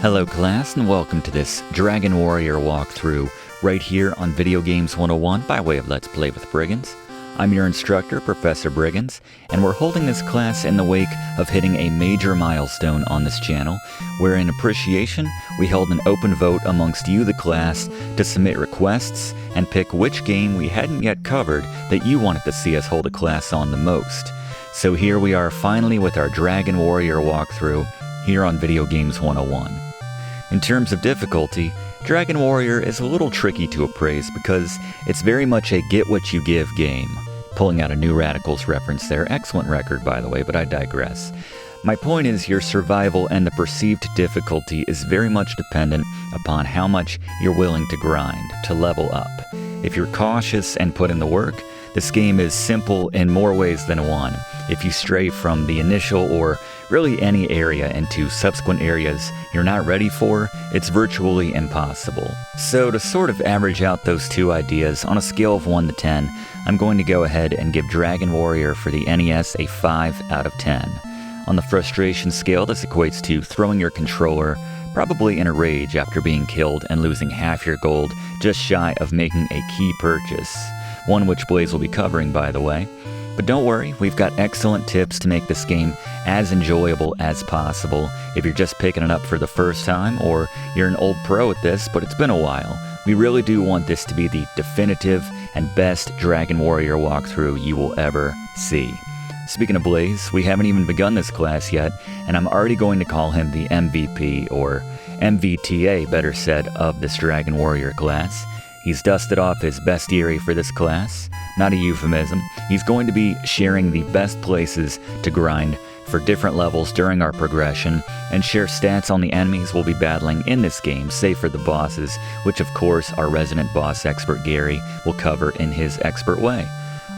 Hello class, and welcome to this Dragon Warrior walkthrough right here on Video Games 101 by way of Let's Play with Brigands. I'm your instructor, Professor Brigands, and we're holding this class in the wake of hitting a major milestone on this channel, where in appreciation, we held an open vote amongst you, the class, to submit requests and pick which game we hadn't yet covered that you wanted to see us hold a class on the most. So here we are finally with our Dragon Warrior walkthrough here on Video Games 101. In terms of difficulty, Dragon Warrior is a little tricky to appraise because it's very much a get-what-you-give game. Pulling out a New Radicals reference there, excellent record by the way, but I digress. My point is your survival and the perceived difficulty is very much dependent upon how much you're willing to grind, to level up. If you're cautious and put in the work, this game is simple in more ways than one. If you stray from the initial or really any area into subsequent areas you're not ready for, it's virtually impossible. So to sort of average out those two ideas, on a scale of 1 to 10, I'm going to go ahead and give Dragon Warrior for the NES a 5 out of 10. On the frustration scale, this equates to throwing your controller probably in a rage after being killed and losing half your gold just shy of making a key purchase. One which Blaze will be covering, by the way. But don't worry, we've got excellent tips to make this game as enjoyable as possible if you're just picking it up for the first time or you're an old pro at this, but it's been a while. We really do want this to be the definitive and best Dragon Warrior walkthrough you will ever see. Speaking of Blaze, we haven't even begun this class yet, and I'm already going to call him the MVP, or MVTA better said, of this Dragon Warrior class. He's dusted off his bestiary for this class. Not a euphemism. He's going to be sharing the best places to grind for different levels during our progression, and share stats on the enemies we'll be battling in this game, save for the bosses, which of course our resident boss expert Gary will cover in his expert way.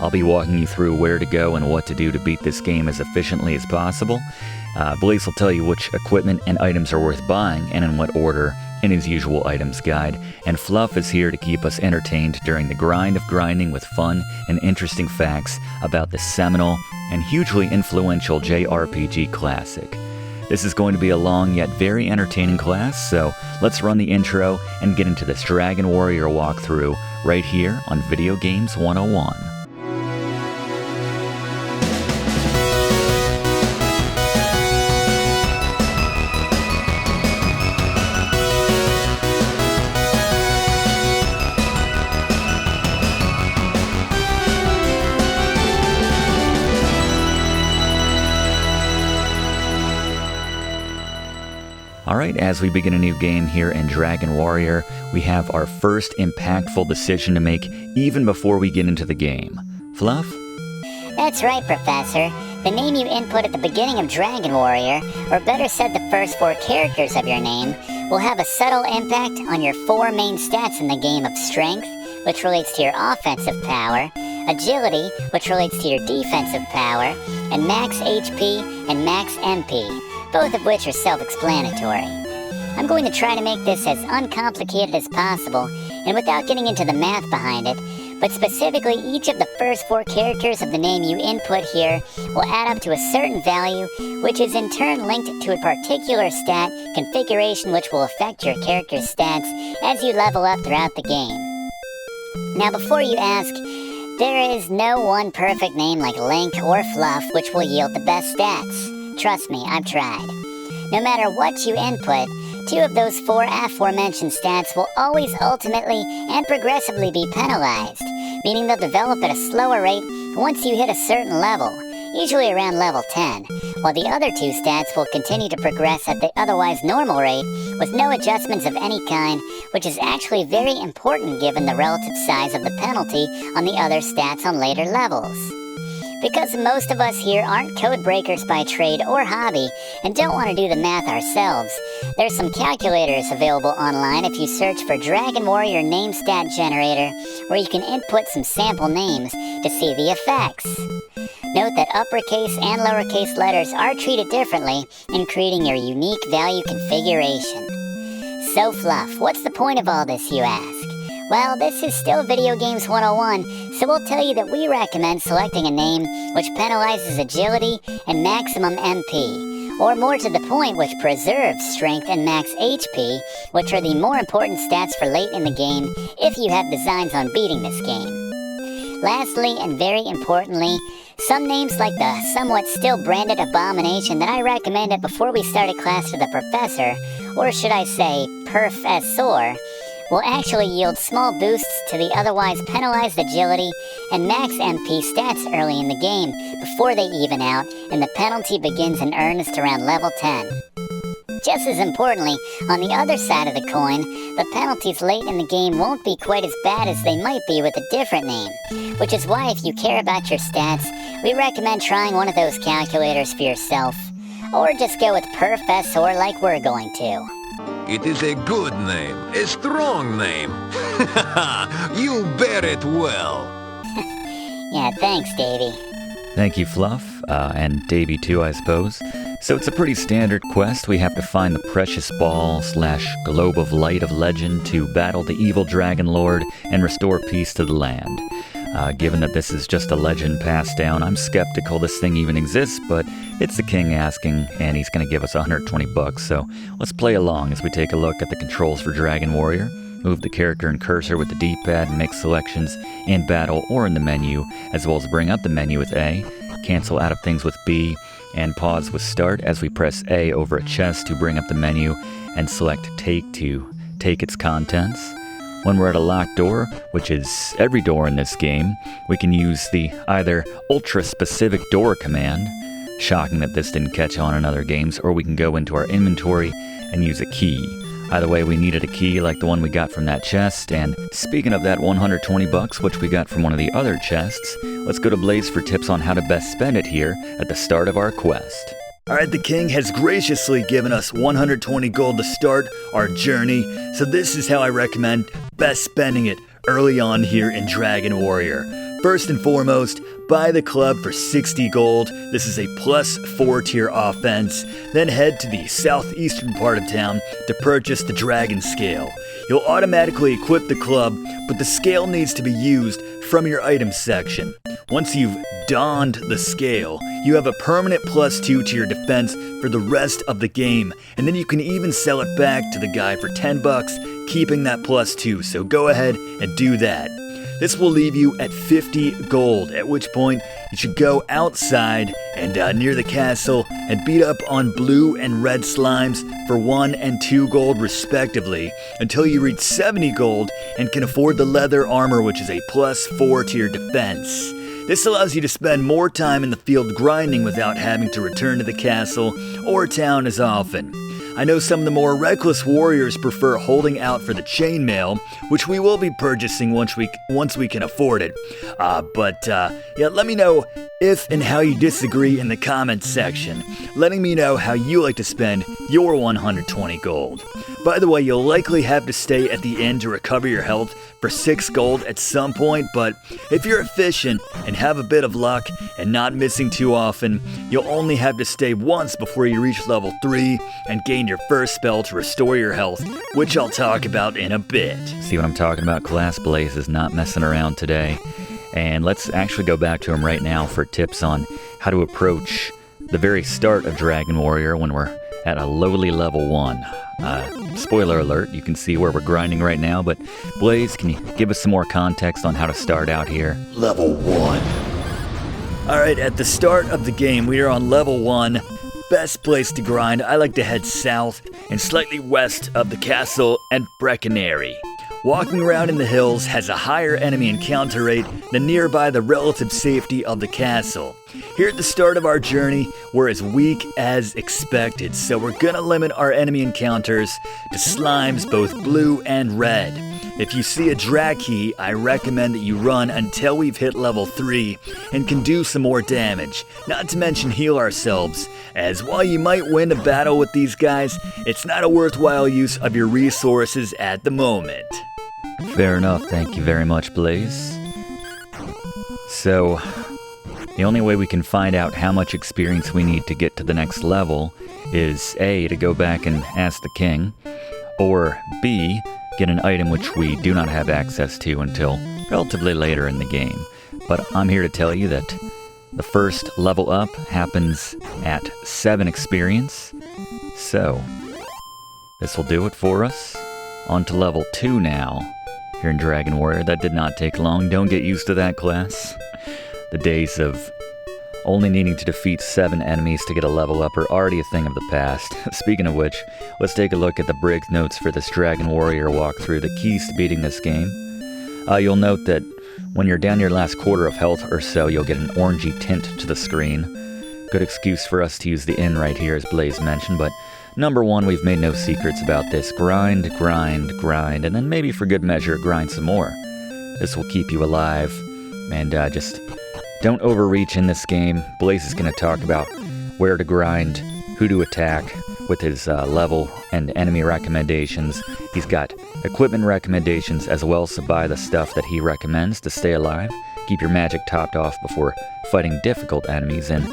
I'll be walking you through where to go and what to do to beat this game as efficiently as possible. Blaze will tell you which equipment and items are worth buying and in what order in his usual items guide, and Fluff is here to keep us entertained during the grind of grinding with fun and interesting facts about the seminal and hugely influential JRPG classic. This is going to be a long yet very entertaining class, so let's run the intro and get into this Dragon Warrior walkthrough right here on Video Games 101. Alright, as we begin a new game here in Dragon Warrior, we have our first impactful decision to make even before we get into the game. Fluff? That's right, Professor. The name you input at the beginning of Dragon Warrior, or better said the first 4 characters of your name, will have a subtle impact on your 4 main stats in the game of Strength, which relates to your offensive power, Agility, which relates to your defensive power, and Max HP and Max MP. Both of which are self-explanatory. I'm going to try to make this as uncomplicated as possible, and without getting into the math behind it, but specifically each of the first 4 characters of the name you input here will add up to a certain value, which is in turn linked to a particular stat configuration which will affect your character's stats as you level up throughout the game. Now before you ask, there is no one perfect name like Link or Fluff which will yield the best stats. Trust me, I've tried. No matter what you input, 2 of those 4 aforementioned stats will always ultimately and progressively be penalized, meaning they'll develop at a slower rate once you hit a certain level, usually around level 10, while the other 2 stats will continue to progress at the otherwise normal rate with no adjustments of any kind, which is actually very important given the relative size of the penalty on the other stats on later levels. Because most of us here aren't code breakers by trade or hobby and don't want to do the math ourselves, there's some calculators available online if you search for Dragon Warrior Name Stat Generator, where you can input some sample names to see the effects. Note that uppercase and lowercase letters are treated differently in creating your unique value configuration. So Fluff, what's the point of all this, you ask? Well, this is still Video Games 101, so we'll tell you that we recommend selecting a name which penalizes agility and maximum MP, or more to the point, which preserves strength and max HP, which are the more important stats for late in the game if you have designs on beating this game. Lastly, and very importantly, some names like the somewhat still branded abomination that I recommended before we started class for the professor, or should I say, Perfessor, will actually yield small boosts to the otherwise penalized agility and max MP stats early in the game before they even out, and the penalty begins in earnest around level 10. Just as importantly, on the other side of the coin, the penalties late in the game won't be quite as bad as they might be with a different name, which is why if you care about your stats, we recommend trying one of those calculators for yourself, or just go with Perfessor like we're going to. It is a good name, a strong name. You bear it well. Yeah, thanks, Davey. Thank you, Fluff, and Davey too, I suppose. So it's a pretty standard quest. We have to find the precious ball / globe of light of legend to battle the evil Dragonlord and restore peace to the land. Given that this is just a legend passed down, I'm skeptical this thing even exists, but it's the king asking, and he's going to give us $120, so let's play along as we take a look at the controls for Dragon Warrior. Move the character and cursor with the D-pad and make selections in battle or in the menu, as well as bring up the menu with A, cancel out of things with B, and pause with start as we press A over a chest to bring up the menu and select take to take its contents. When we're at a locked door, which is every door in this game, we can use the either ultra-specific door command, shocking that this didn't catch on in other games, or we can go into our inventory and use a key. Either way, we needed a key like the one we got from that chest, and speaking of that $120, which we got from one of the other chests, let's go to Blaze for tips on how to best spend it here at the start of our quest. Alright, the king has graciously given us 120 gold to start our journey, so this is how I recommend best spending it early on here in Dragon Warrior. First and foremost, buy the club for 60 gold. This is a +4 tier offense. Then head to the southeastern part of town to purchase the dragon scale. You'll automatically equip the club, but the scale needs to be used from your items section. Once you've donned the scale, you have a permanent +2 to your defense for the rest of the game, and then you can even sell it back to the guy for $10, keeping that +2, so go ahead and do that. This will leave you at 50 gold, at which point you should go outside and near the castle and beat up on blue and red slimes for 1 and 2 gold respectively until you reach 70 gold and can afford the leather armor, which is a +4 to your defense. This allows you to spend more time in the field grinding without having to return to the castle or town as often. I know some of the more reckless warriors prefer holding out for the chainmail, which we will be purchasing once we can afford it. Yeah, let me know if and how you disagree in the comments section, letting me know how you like to spend your 120 gold. By the way, you'll likely have to stay at the end to recover your health for 6 gold at some point, but if you're efficient and have a bit of luck and not missing too often, you'll only have to stay once before you reach level 3 and gain your first spell to restore your health, which I'll talk about in a bit. See what I'm talking about, class? Blaze is not messing around today. And let's actually go back to him right now for tips on how to approach the very start of Dragon Warrior when we're at a lowly level 1. Spoiler alert, you can see where we're grinding right now, but Blaze, can you give us some more context on how to start out here? Level 1. Alright, at the start of the game, we are on level 1. Best place to grind, I like to head south and slightly west of the castle and Breckenary. Walking around in the hills has a higher enemy encounter rate than nearby the relative safety of the castle. Here at the start of our journey, we're as weak as expected, so we're gonna limit our enemy encounters to slimes both blue and red. If you see a drag key, I recommend that you run until we've hit level 3 and can do some more damage, not to mention heal ourselves, as while you might win a battle with these guys, it's not a worthwhile use of your resources at the moment. Fair enough, thank you very much, Blaze. So, the only way we can find out how much experience we need to get to the next level is A, to go back and ask the king, or B, get an item which we do not have access to until relatively later in the game. But I'm here to tell you that The first level up happens at 7 experience, so this will do it for us. On to level 2 now, here in Dragon Warrior. That did not take long. Don't get used to that class. The days of only needing to defeat 7 enemies to get a level up are already a thing of the past. Speaking of which, let's take a look at the Brigsnotes for this Dragon Warrior walkthrough, the keys to beating this game. You'll note that when you're down your last quarter of health or so, you'll get an orangey tint to the screen. Good excuse for us to use the N right here, as Blaze mentioned, but number 1, we've made no secrets about this. Grind, grind, grind, and then maybe for good measure, grind some more. This will keep you alive, and just don't overreach in this game. Blaze is going to talk about where to grind, who to attack with his level and enemy recommendations. He's got equipment recommendations as well, so buy the stuff that he recommends to stay alive. Keep your magic topped off before fighting difficult enemies, and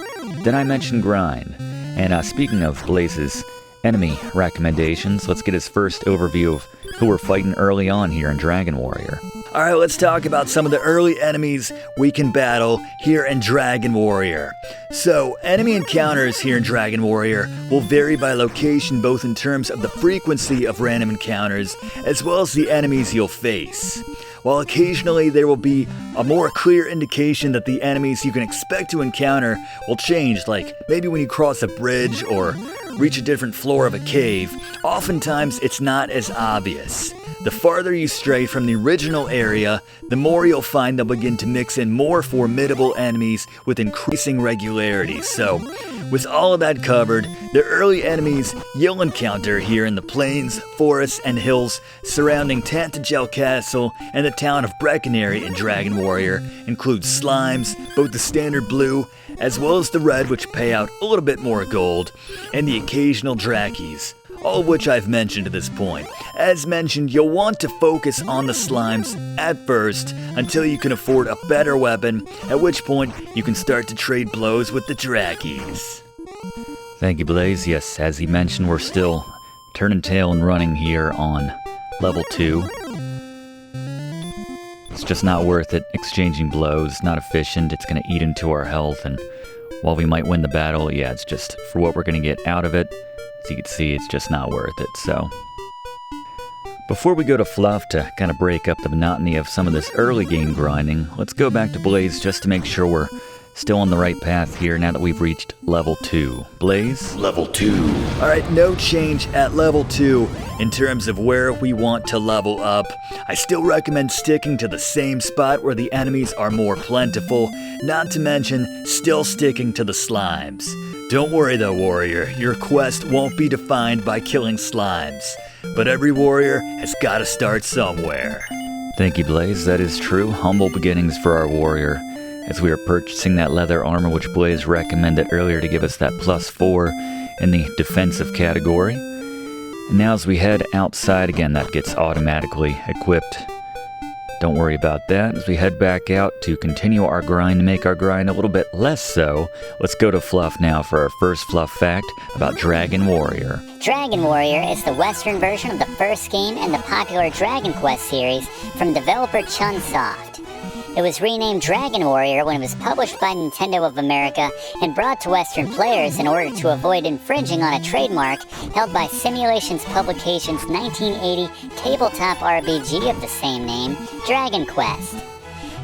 then I mentioned grind. And speaking of Blaze's enemy recommendations, let's get his first overview of who we're fighting early on here in Dragon Warrior. Alright, let's talk about some of the early enemies we can battle here in Dragon Warrior. So, enemy encounters here in Dragon Warrior will vary by location, both in terms of the frequency of random encounters, as well as the enemies you'll face. While occasionally there will be a more clear indication that the enemies you can expect to encounter will change, like maybe when you cross a bridge or reach a different floor of a cave, oftentimes it's not as obvious. The farther you stray from the original area, the more you'll find they'll begin to mix in more formidable enemies with increasing regularity. So, with all of that covered, the early enemies you'll encounter here in the plains, forests, and hills surrounding Tantegel Castle and the town of Breckenary in Dragon Warrior include slimes, both the standard blue as well as the red, which pay out a little bit more gold, and the occasional Drakkies, all of which I've mentioned to this point. As mentioned, you'll want to focus on the slimes at first until you can afford a better weapon, at which point you can start to trade blows with the Drakkies. Thank you, Blaze. Yes, as he mentioned, we're still turning tail and running here on level 2. It's just not worth it. Exchanging blows, not efficient. It's going to eat into our health, and while we might win the battle, yeah, it's just for what we're going to get out of it. As you can see, it's just not worth it, so. Before we go to Fluff to kind of break up the monotony of some of this early game grinding, let's go back to Blaze just to make sure we're still on the right path here now that we've reached level 2. Blaze? Level 2. Alright, no change at level 2 in terms of where we want to level up. I still recommend sticking to the same spot where the enemies are more plentiful, not to mention still sticking to the slimes. Don't worry though, warrior, your quest won't be defined by killing slimes, but every warrior has got to start somewhere. Thank you, Blaze. That is true. Humble beginnings for our warrior, as we are purchasing that leather armor which Blaze recommended earlier to give us that +4 in the defensive category. And now as we head outside again, that gets automatically equipped. Don't worry about that. As we head back out to continue our grind, to make our grind a little bit less so, let's go to Fluff now for our first Fluff fact about Dragon Warrior. Dragon Warrior is the Western version of the first game in the popular Dragon Quest series from developer Chunsoft. It was renamed Dragon Warrior when it was published by Nintendo of America and brought to Western players in order to avoid infringing on a trademark held by Simulations Publications' 1980 tabletop RPG of the same name, Dragon Quest.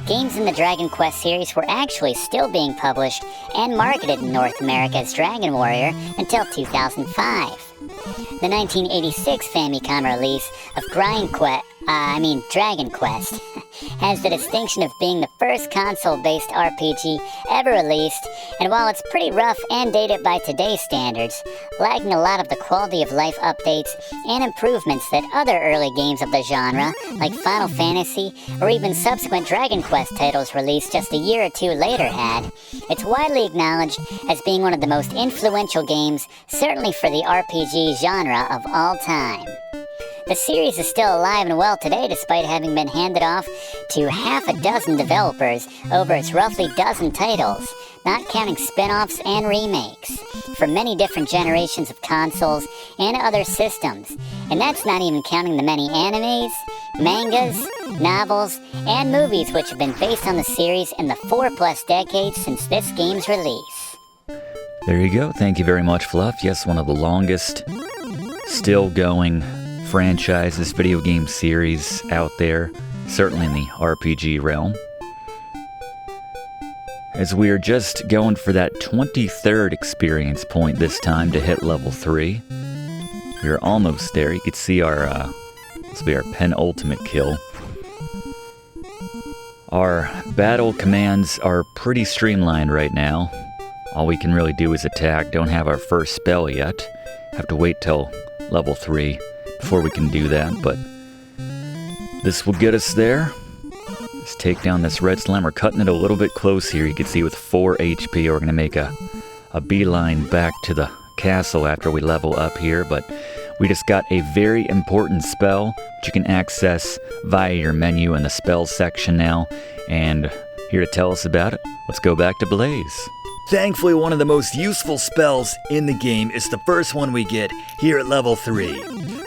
Games in the Dragon Quest series were actually still being published and marketed in North America as Dragon Warrior until 2005. The 1986 Famicom release of Dragon Quest has the distinction of being the first console-based RPG ever released, and while it's pretty rough and dated by today's standards, lacking a lot of the quality of life updates and improvements that other early games of the genre, like Final Fantasy or even subsequent Dragon Quest titles released just a year or two later had, it's widely acknowledged as being one of the most influential games, certainly for the RPG genre of all time. The series is still alive and well today despite having been handed off to half a dozen developers over its roughly dozen titles, not counting spin-offs and remakes, for many different generations of consoles and other systems. And that's not even counting the many animes, mangas, novels, and movies which have been based on the series in the 4+ decades since this game's release. There you go. Thank you very much, Fluff. Yes, one of the longest still going franchises, video game series out there, certainly in the RPG realm. As we are just going for that 23rd experience point this time to hit level 3. We are almost there. You can see our, this will be our penultimate kill. Our battle commands are pretty streamlined right now. All we can really do is attack. Don't have our first spell yet. Have to wait till level 3 before we can do that, but this will get us there. Let's take down this red slime. We're cutting it a little bit close here. You can see with 4 HP, we're going to make a beeline back to the castle after we level up here, but we just got a very important spell which you can access via your menu in the spells section now, and here to tell us about it, let's go back to Blaze. Thankfully, one of the most useful spells in the game is the first one we get here at level 3.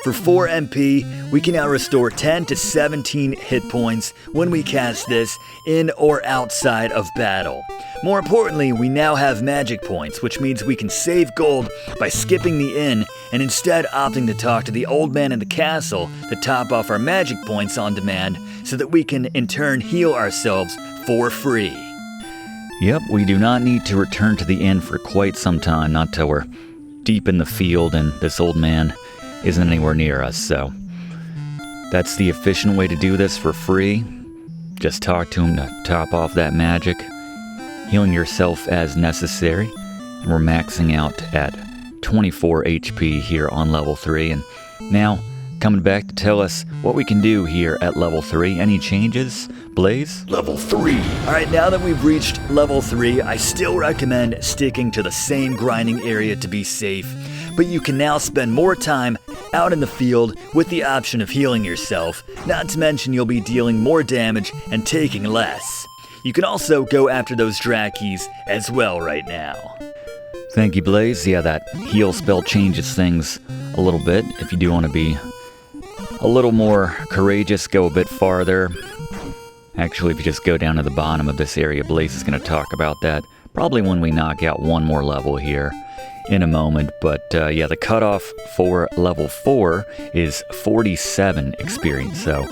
For 4 MP, we can now restore 10 to 17 hit points when we cast this in or outside of battle. More importantly, we now have magic points, which means we can save gold by skipping the inn and instead opting to talk to the old man in the castle to top off our magic points on demand so that we can in turn heal ourselves for free. Yep, we do not need to return to the inn for quite some time, not till we're deep in the field and this old man isn't anywhere near us, so that's the efficient way to do this for free. Just talk to him to top off that magic, healing yourself as necessary, and we're maxing out at 24 HP here on level 3, and now coming back to tell us what we can do here at level 3. Any changes, Blaze? Level 3. Alright, now that we've reached level 3, I still recommend sticking to the same grinding area to be safe, but you can now spend more time out in the field with the option of healing yourself, not to mention you'll be dealing more damage and taking less. You can also go after those Drakis as well right now. Thank you, Blaze. Yeah, that heal spell changes things a little bit. If you do want to be a little more courageous, go a bit farther. Actually, if you just go down to the bottom of this area, Blaze is going to talk about that probably when we knock out one more level here in a moment. But yeah, the cutoff for level 4 is 47 experience, so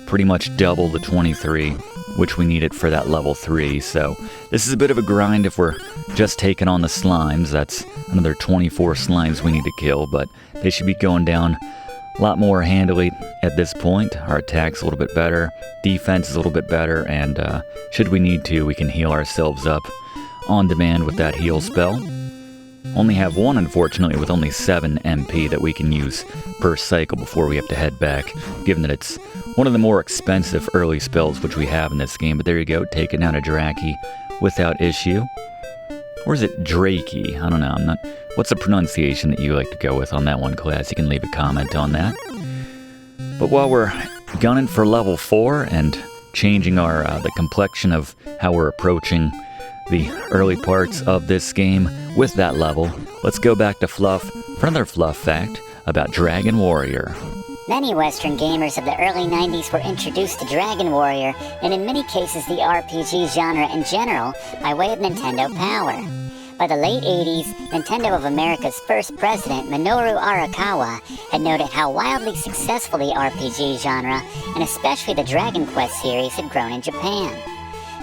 pretty much double the 23, which we needed for that level 3. So this is a bit of a grind if we're just taking on the slimes. That's another 24 slimes we need to kill, but they should be going down a lot more handily at this point. Our attack's a little bit better, defense is a little bit better, and should we need to, we can heal ourselves up on demand with that heal spell. Only have one, unfortunately, with only 7 MP that we can use per cycle before we have to head back, given that it's one of the more expensive early spells which we have in this game. But there you go, taking down a Draki without issue. Or is it Drakey? I don't know, what's the pronunciation that you like to go with on that one, class? You can leave a comment on that. But while we're gunning for level 4 and changing our the complexion of how we're approaching the early parts of this game with that level, let's go back to Fluff for another Fluff fact about Dragon Warrior. Many Western gamers of the early 90s were introduced to Dragon Warrior, and in many cases the RPG genre in general, by way of Nintendo Power. By the late 80s, Nintendo of America's first president, Minoru Arakawa, had noted how wildly successful the RPG genre, and especially the Dragon Quest series, had grown in Japan.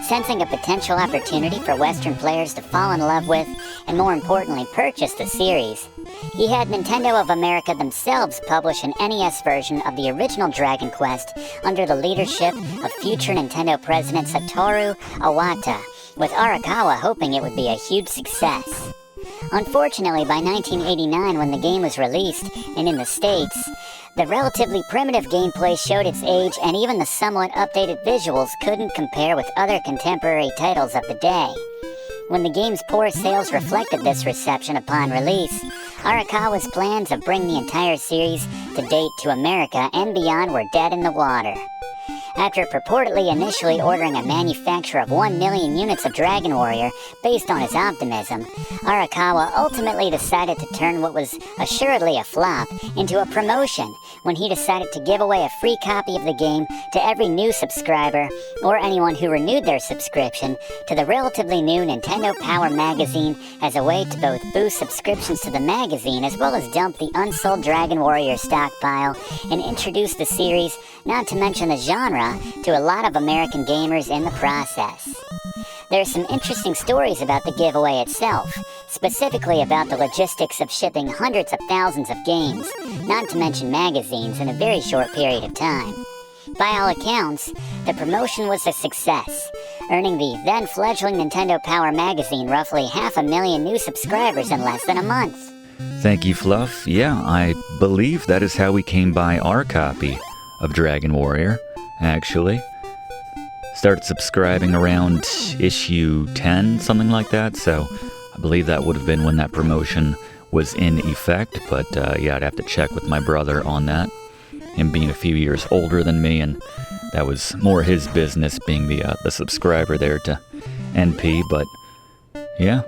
Sensing a potential opportunity for Western players to fall in love with, and more importantly purchase the series, he had Nintendo of America themselves publish an NES version of the original Dragon Quest under the leadership of future Nintendo president Satoru Iwata, with Arakawa hoping it would be a huge success. Unfortunately, by 1989, when the game was released, and in the States, the relatively primitive gameplay showed its age, and even the somewhat updated visuals couldn't compare with other contemporary titles of the day. When the game's poor sales reflected this reception upon release, Arakawa's plans of bringing the entire series to date to America and beyond were dead in the water. After purportedly initially ordering a manufacture of 1 million units of Dragon Warrior based on his optimism, Arakawa ultimately decided to turn what was assuredly a flop into a promotion when he decided to give away a free copy of the game to every new subscriber or anyone who renewed their subscription to the relatively new Nintendo Power magazine as a way to both boost subscriptions to the magazine as well as dump the unsold Dragon Warrior stockpile and introduce the series, not to mention the genre, to a lot of American gamers in the process. There are some interesting stories about the giveaway itself, specifically about the logistics of shipping hundreds of thousands of games, not to mention magazines, in a very short period of time. By all accounts, the promotion was a success, earning the then-fledgling Nintendo Power magazine roughly 500,000 new subscribers in less than a month. Thank you, Fluff. Yeah, I believe that is how we came by our copy of Dragon Warrior, actually. Started subscribing around issue 10, something like that, so I believe that would have been when that promotion was in effect, but yeah, I'd have to check with my brother on that, him being a few years older than me, and that was more his business, being the subscriber there to NP, but yeah,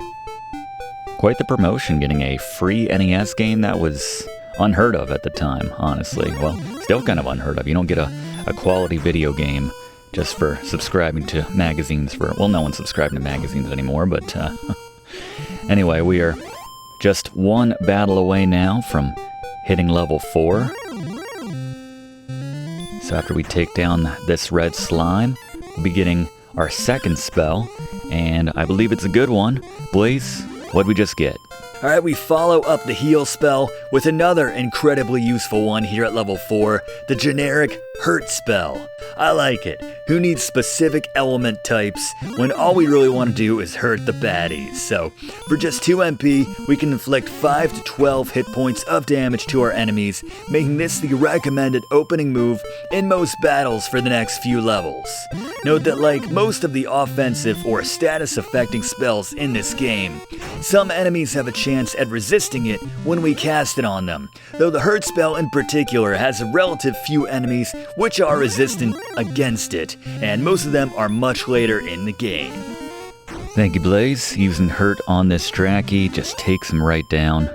quite the promotion, getting a free NES game. That was unheard of at the time, honestly. Well, still kind of unheard of. You don't get a quality video game just for subscribing to magazines well, no one's subscribing to magazines anymore, but anyway, we are just one battle away now from hitting level 4. So after we take down this red slime, we'll be getting our second spell, and I believe it's a good one. Blaze, what'd we just get? Alright, we follow up the heal spell with another incredibly useful one here at level 4, the generic Hurt Spell. I like it. Who needs specific element types when all we really want to do is hurt the baddies? So, for just 2 MP, we can inflict 5 to 12 hit points of damage to our enemies, making this the recommended opening move in most battles for the next few levels. Note that like most of the offensive or status affecting spells in this game, some enemies have a chance at resisting it when we cast it on them, though the Hurt Spell in particular has a relative few enemies which are resistant against it, and most of them are much later in the game. Thank you, Blaze. Using Hurt on this Draki just takes him right down.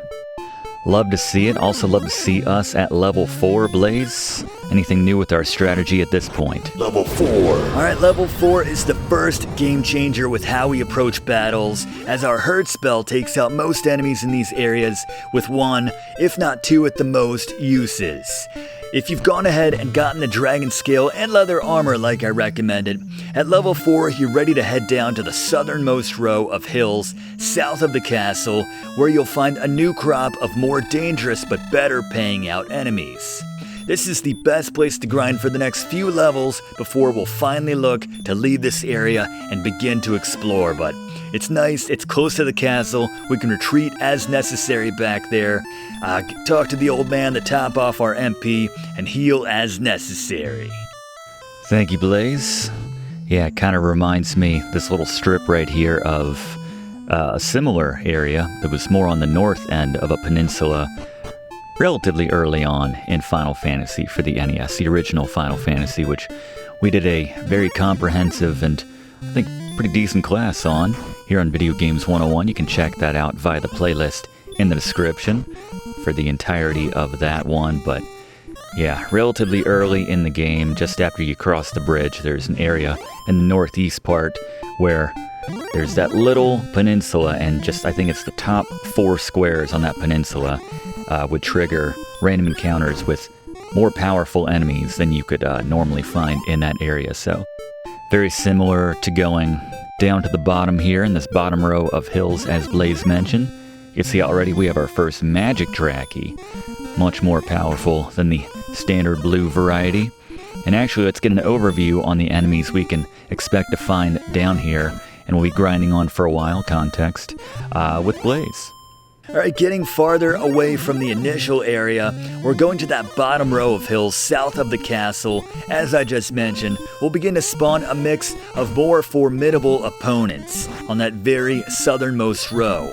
Love to see it. Also love to see us at level 4, Blaze. Anything new with our strategy at this point? Level 4. Alright, level 4 is the first game changer with how we approach battles, as our Hurt Spell takes out most enemies in these areas with 1, if not 2 at the most, uses. If you've gone ahead and gotten the dragon scale and leather armor like I recommended, at level 4 you're ready to head down to the southernmost row of hills south of the castle, where you'll find a new crop of more dangerous but better paying out enemies. This is the best place to grind for the next few levels before we'll finally look to leave this area and begin to explore, but it's nice, it's close to the castle, we can retreat as necessary back there, talk to the old man to top off our MP, and heal as necessary. Thank you, Blaze. Yeah, it kind of reminds me, this little strip right here, of a similar area that was more on the north end of a peninsula relatively early on in Final Fantasy for the NES, the original Final Fantasy, which we did a very comprehensive and I think pretty decent class on here on Video Games 101. You can check that out via the playlist in the description for the entirety of that one. But yeah, relatively early in the game, just after you cross the bridge, there's an area in the northeast part where there's that little peninsula, and just I think it's the top 4 squares on that peninsula would trigger random encounters with more powerful enemies than you could normally find in that area. So very similar to going down to the bottom here in this bottom row of hills, as Blaze mentioned. You can see already we have our first magic Draki, much more powerful than the standard blue variety. And actually, let's get an overview on the enemies we can expect to find down here, and we'll be grinding on for a while, context, with Blaze. Alright, getting farther away from the initial area, we're going to that bottom row of hills south of the castle. As I just mentioned, we'll begin to spawn a mix of more formidable opponents on that very southernmost row.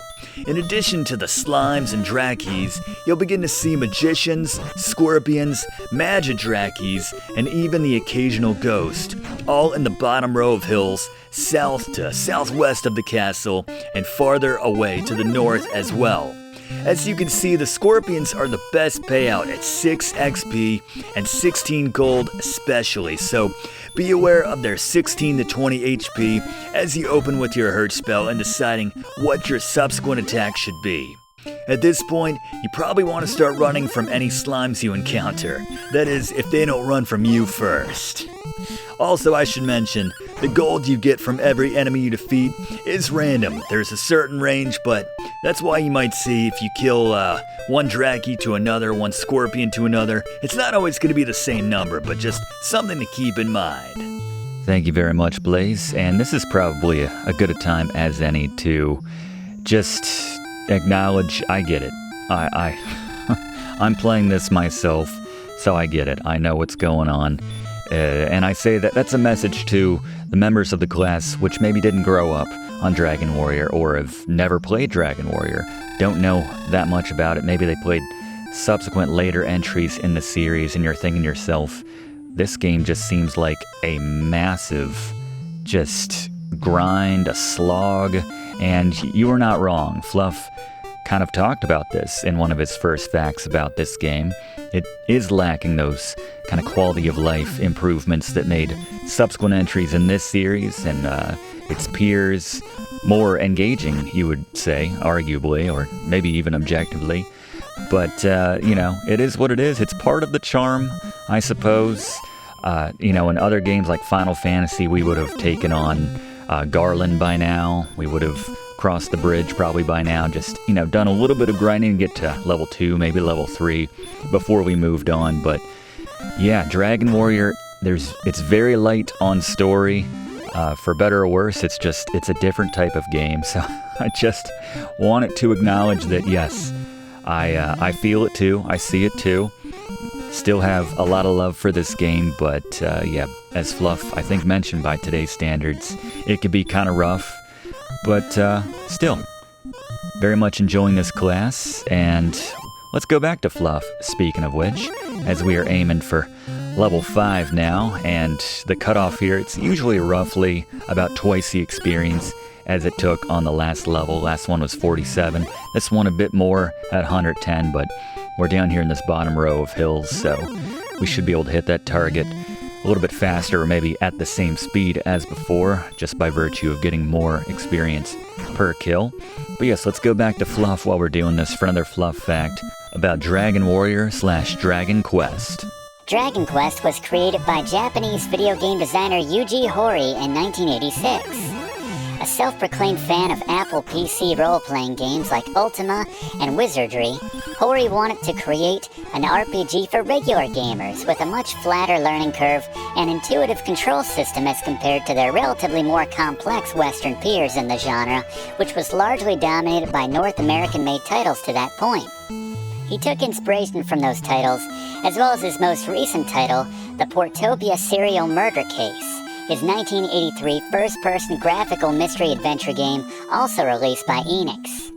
In addition to the slimes and drakis, you'll begin to see magicians, scorpions, magidrakis, and even the occasional ghost, all in the bottom row of hills, south to southwest of the castle, and farther away to the north as well. As you can see, the scorpions are the best payout at 6 XP and 16 gold especially, so be aware of their 16 to 20 HP as you open with your hurt spell and deciding what your subsequent attack should be. At this point, you probably want to start running from any slimes you encounter. That is, if they don't run from you first. Also, I should mention, the gold you get from every enemy you defeat is random. There's a certain range, but that's why you might see if you kill one draki to another, one scorpion to another, it's not always going to be the same number, but just something to keep in mind. Thank you very much, Blaze, and this is probably a good a time as any to just acknowledge I get it. I'm playing this myself, so I get it. I know what's going on. And I say that that's a message to the members of the class which maybe didn't grow up on Dragon Warrior or have never played Dragon Warrior, don't know that much about it. Maybe they played subsequent later entries in the series and you're thinking to yourself, this game just seems like a massive just grind, a slog, and you are not wrong. Fluff kind of talked about this in one of his first facts about this game. It is lacking those kind of quality of life improvements that made subsequent entries in this series and its peers more engaging, you would say, arguably, or maybe even objectively. But, it is what it is. It's part of the charm, I suppose. In other games like Final Fantasy, we would have taken on Gwaelin by now. We would have crossed the bridge probably by now, just, done a little bit of grinding and get to level 2, maybe level 3 before we moved on. But yeah, Dragon Warrior, it's very light on story. For better or worse, it's a different type of game. So I just wanted to acknowledge that, yes, I feel it too. I see it too. Still have a lot of love for this game, but as Fluff, I think, mentioned by today's standards, it could be kind of rough. But still, very much enjoying this class, and let's go back to Fluff, speaking of which, as we are aiming for level 5 now, and the cutoff here, it's usually roughly about twice the experience as it took on the last level. Last one was 47, this one a bit more at 110, but we're down here in this bottom row of hills, so we should be able to hit that target a little bit faster, or maybe at the same speed as before, just by virtue of getting more experience per kill. But yes, let's go back to Fluff while we're doing this for another Fluff fact about Dragon Warrior / Dragon Quest. Dragon Quest was created by Japanese video game designer Yuji Horii in 1986. A self-proclaimed fan of Apple PC role-playing games like Ultima and Wizardry, Horii wanted to create an RPG for regular gamers with a much flatter learning curve and intuitive control system as compared to their relatively more complex Western peers in the genre, which was largely dominated by North American-made titles to that point. He took inspiration from those titles, as well as his most recent title, the Portopia Serial Murder Case, his 1983 first-person graphical mystery adventure game, also released by Enix.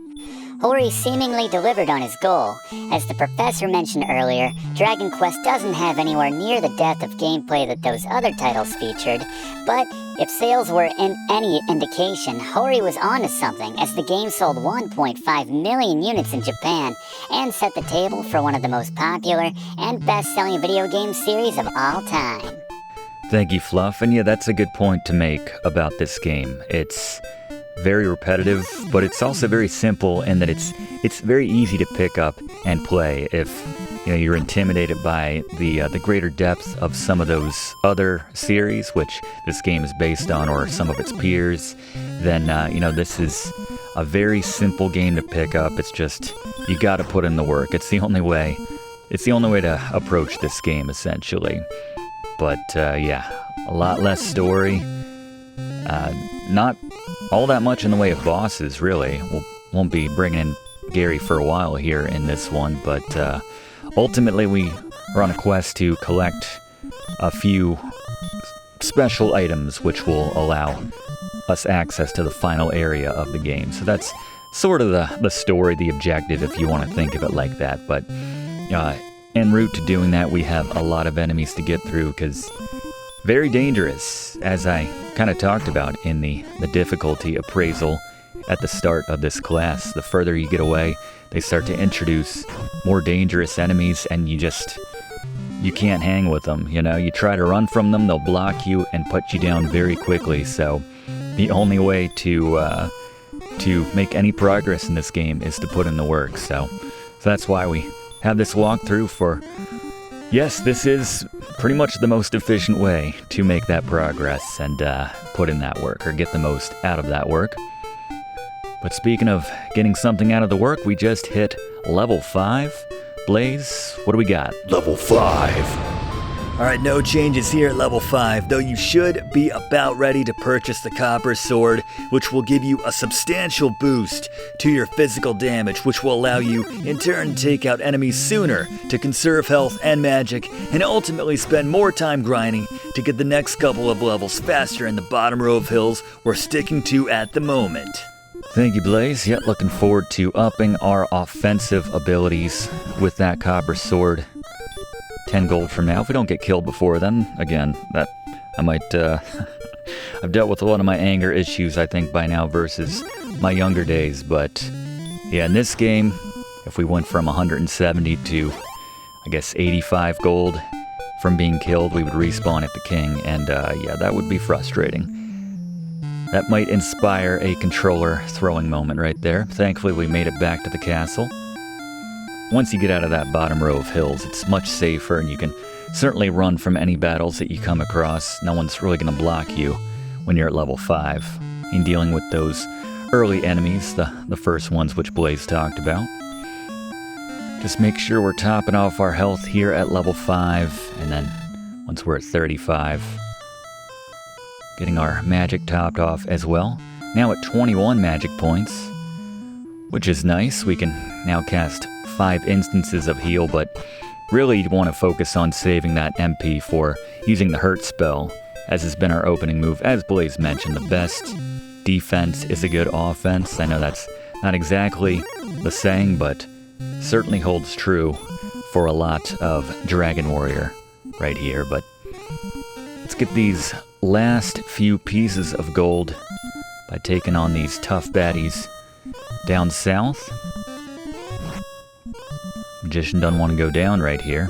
Horii seemingly delivered on his goal. As the professor mentioned earlier, Dragon Quest doesn't have anywhere near the depth of gameplay that those other titles featured, but if sales were in any indication, Horii was onto something, as the game sold 1.5 million units in Japan and set the table for one of the most popular and best-selling video game series of all time. Thank you, Fluff, and yeah, that's a good point to make about this game. It's very repetitive, but it's also very simple in that it's very easy to pick up and play if you're intimidated by the greater depth of some of those other series, which this game is based on, or some of its peers. Then this is a very simple game to pick up. It's just you got to put in the work. It's the only way. It's the only way to approach this game, essentially. But a lot less story. Not all that much in the way of bosses, really. Won't be bringing in Gary for a while here in this one, but ultimately we are on a quest to collect a few special items which will allow us access to the final area of the game. So that's sort of the story, the objective, if you want to think of it like that. But en route to doing that, we have a lot of enemies to get through, because very dangerous, as I kind of talked about in the difficulty appraisal at the start of this class. The further you get away, they start to introduce more dangerous enemies, and you can't hang with them. You try to run from them, they'll block you and put you down very quickly. So the only way to make any progress in this game is to put in the work. So that's why we have this walkthrough for... Yes, this is pretty much the most efficient way to make that progress and put in that work, or get the most out of that work. But speaking of getting something out of the work, we just hit level 5. Blaze, what do we got? Level 5. Alright, no changes here at level 5, though you should be about ready to purchase the Copper Sword, which will give you a substantial boost to your physical damage, which will allow you, in turn, to take out enemies sooner, to conserve health and magic, and ultimately spend more time grinding to get the next couple of levels faster in the bottom row of hills we're sticking to at the moment. Thank you, Blaze. Yet looking forward to upping our offensive abilities with that Copper Sword. 10 gold from now. If we don't get killed before then, again, that I might, I've dealt with a lot of my anger issues, I think, by now versus my younger days. But yeah, in this game, if we went from 170 to, I guess, 85 gold from being killed, we would respawn at the king. And yeah, that would be frustrating. That might inspire a controller throwing moment right there. Thankfully, we made it back to the castle. Once you get out of that bottom row of hills, it's much safer, and you can certainly run from any battles that you come across. No one's really going to block you when you're at level 5 in dealing with those early enemies, the first ones which Blaze talked about. Just make sure we're topping off our health here at level 5, and then once we're at 35, getting our magic topped off as well. Now at 21 magic points, which is nice. We can now cast 5 instances of heal, but really you want to focus on saving that MP for using the Hurt Spell, as has been our opening move. As Blaze mentioned, the best defense is a good offense. I know that's not exactly the saying, but certainly holds true for a lot of Dragon Warrior right here. But let's get these last few pieces of gold by taking on these tough baddies down south. Magician doesn't want to go down right here.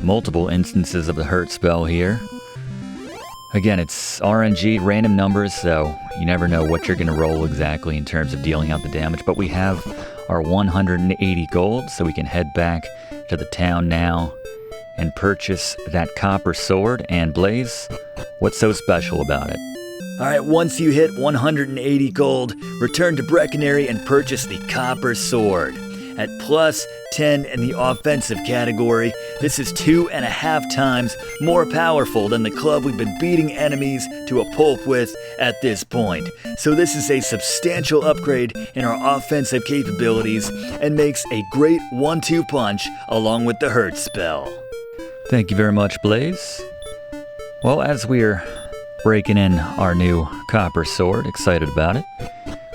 Multiple instances of the Hurt Spell here. Again, it's RNG, random numbers, so you never know what you're going to roll exactly in terms of dealing out the damage. But we have our 180 gold, so we can head back to the town now and purchase that Copper Sword. And Blaze, what's so special about it? Alright, once you hit 180 gold, return to Brecconary and purchase the Copper Sword. At plus 10 in the offensive category, this is 2.5 times more powerful than the club we've been beating enemies to a pulp with at this point. So this is a substantial upgrade in our offensive capabilities and makes a great 1-2 punch along with the Hurt Spell. Thank you very much, Blaze. Well, as we're breaking in our new Copper Sword, excited about it,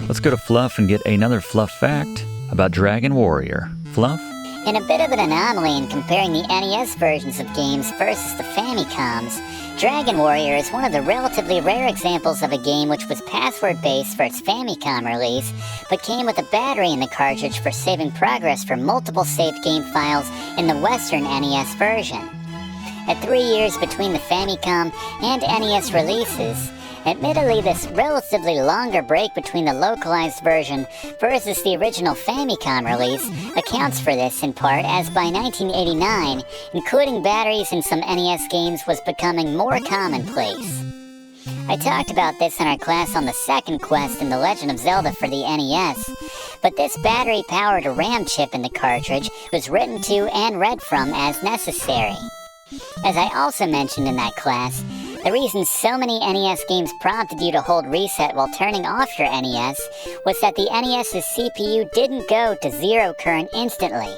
let's go to Fluff and get another Fluff fact about Dragon Warrior. Fluff? In a bit of an anomaly in comparing the NES versions of games versus the Famicoms, Dragon Warrior is one of the relatively rare examples of a game which was password-based for its Famicom release, but came with a battery in the cartridge for saving progress for multiple saved game files in the Western NES version. At 3 years between the Famicom and NES releases, admittedly, this relatively longer break between the localized version versus the original Famicom release accounts for this in part, as by 1989, including batteries in some NES games was becoming more commonplace. I talked about this in our class on the second quest in The Legend of Zelda for the NES, but this battery-powered RAM chip in the cartridge was written to and read from as necessary. As I also mentioned in that class, The reason so many NES games prompted you to hold reset while turning off your NES was that the NES's CPU didn't go to zero current instantly,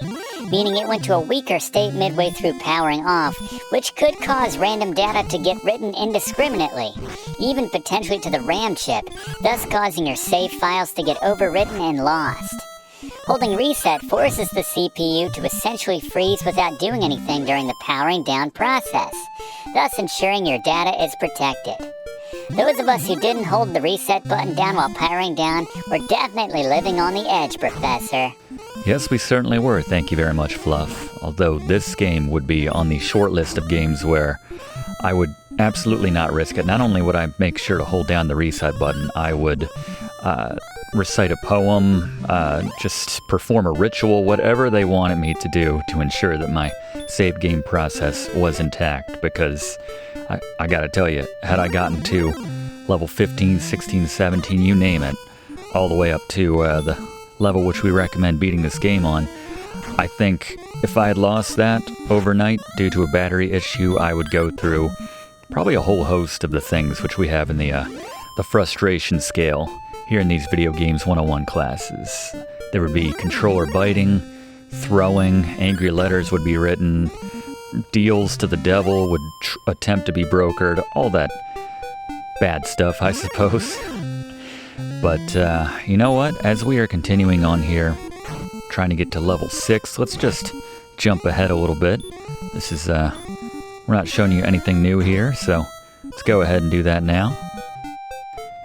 meaning it went to a weaker state midway through powering off, which could cause random data to get written indiscriminately, even potentially to the RAM chip, thus causing your save files to get overwritten and lost. Holding reset forces the CPU to essentially freeze without doing anything during the powering down process, thus ensuring your data is protected. Those of us who didn't hold the reset button down while powering down were definitely living on the edge, Professor. Yes, we certainly were. Thank you very much, Fluff. Although this game would be on the short list of games where I would absolutely not risk it. Not only would I make sure to hold down the reset button, I would recite a poem, just perform a ritual, whatever they wanted me to do to ensure that my save game process was intact, because I gotta tell you, had I gotten to level 15, 16, 17, you name it, all the way up to the level which we recommend beating this game on, I think if I had lost that overnight due to a battery issue, I would go through probably a whole host of the things which we have in the frustration scale here in these Video Games 101 classes. There would be controller biting, throwing, angry letters would be written, deals to the devil would attempt to be brokered, all that bad stuff, I suppose. But you know what? As we are continuing on here, trying to get to level 6, let's just jump ahead a little bit. This is, we're not showing you anything new here, so let's go ahead and do that now.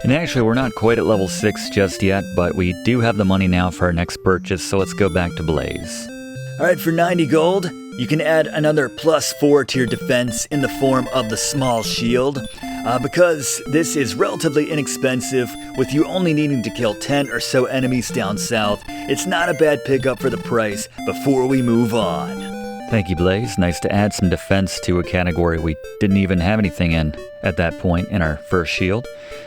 And actually, we're not quite at level 6 just yet, but we do have the money now for our next purchase, so let's go back to Blaze. Alright, for 90 gold, you can add another +4 to your defense in the form of the small shield. Because this is relatively inexpensive, with you only needing to kill 10 or so enemies down south, it's not a bad pickup for the price before we move on. Thank you, Blaze. Nice to add some defense to a category we didn't even have anything in at that point in our first shield.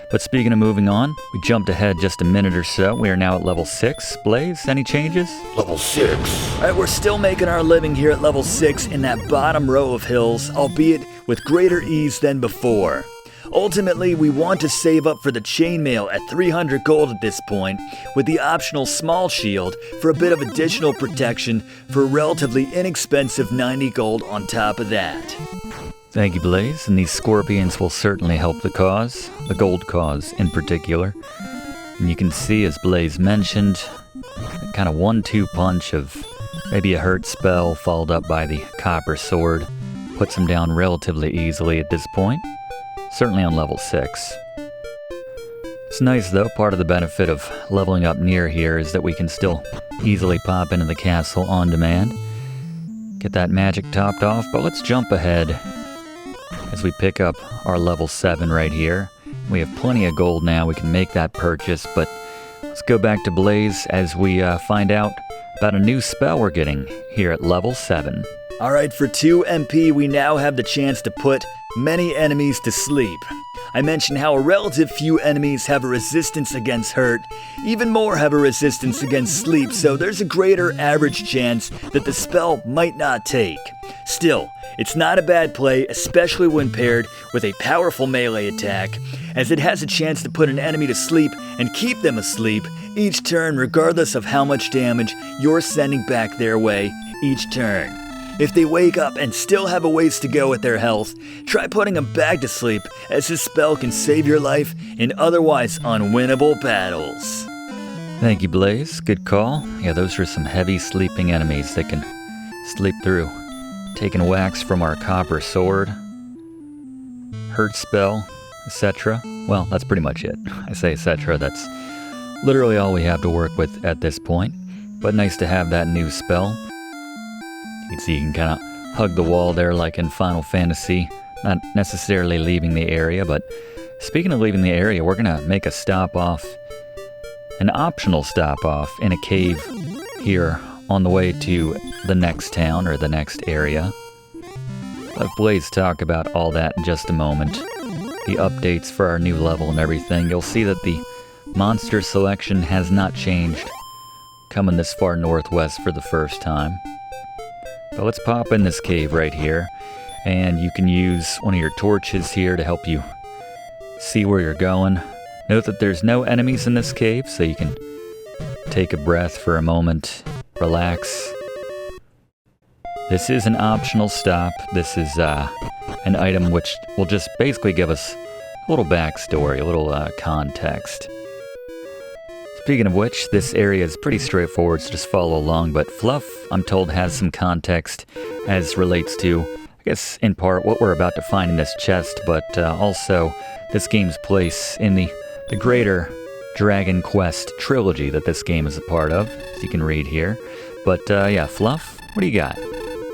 But speaking of moving on, we jumped ahead just a minute or so. We are now at level 6. Blaze, any changes? Level 6. Alright, we're still making our living here at level 6 in that bottom row of hills, albeit with greater ease than before. Ultimately, we want to save up for the chainmail at 300 gold at this point, with the optional small shield for a bit of additional protection for a relatively inexpensive 90 gold on top of that. Thank you, Blaze, and these scorpions will certainly help the cause, the gold cause in particular. And you can see, as Blaze mentioned, a kind of 1-2 punch of maybe a hurt spell followed up by the copper sword puts him down relatively easily at this point. Certainly on level 6. It's nice though, part of the benefit of leveling up near here is that we can still easily pop into the castle on demand. Get that magic topped off, but let's jump ahead as we pick up our level 7 right here. We have plenty of gold now, we can make that purchase, but let's go back to Blaze as we find out about a new spell we're getting here at level 7. Alright, for 2 MP, we now have the chance to put many enemies to sleep. I mentioned how a relative few enemies have a resistance against hurt, even more have a resistance against sleep, so there's a greater average chance that the spell might not take. Still, it's not a bad play, especially when paired with a powerful melee attack, as it has a chance to put an enemy to sleep and keep them asleep each turn regardless of how much damage you're sending back their way each turn. If they wake up and still have a ways to go with their health, try putting them back to sleep, as this spell can save your life in otherwise unwinnable battles. Thank you, Blaze. Good call. Yeah, those are some heavy sleeping enemies that can sleep through. Taking wax from our copper sword, hurt spell, etc. Well, that's pretty much it. I say etc. That's literally all we have to work with at this point. But nice to have that new spell. You can see you can kind of hug the wall there like in Final Fantasy, not necessarily leaving the area, but speaking of leaving the area, we're going to make a stop off, an optional stop off in a cave here on the way to the next town or the next area. Let Blaze talk about all that in just a moment. The updates for our new level and everything. You'll see that the monster selection has not changed, coming this far northwest for the first time. But let's pop in this cave right here. And you can use one of your torches here to help you see where you're going. Note that there's no enemies in this cave, so you can take a breath for a moment, relax. This is an optional stop. This is an item which will just basically give us a little backstory, a little context. Speaking of which, this area is pretty straightforward, so just follow along, but Fluff, I'm told, has some context as relates to, I guess, in part, what we're about to find in this chest, but also this game's place in the greater Dragon Quest trilogy that this game is a part of, as you can read here. But yeah, Fluff, what do you got?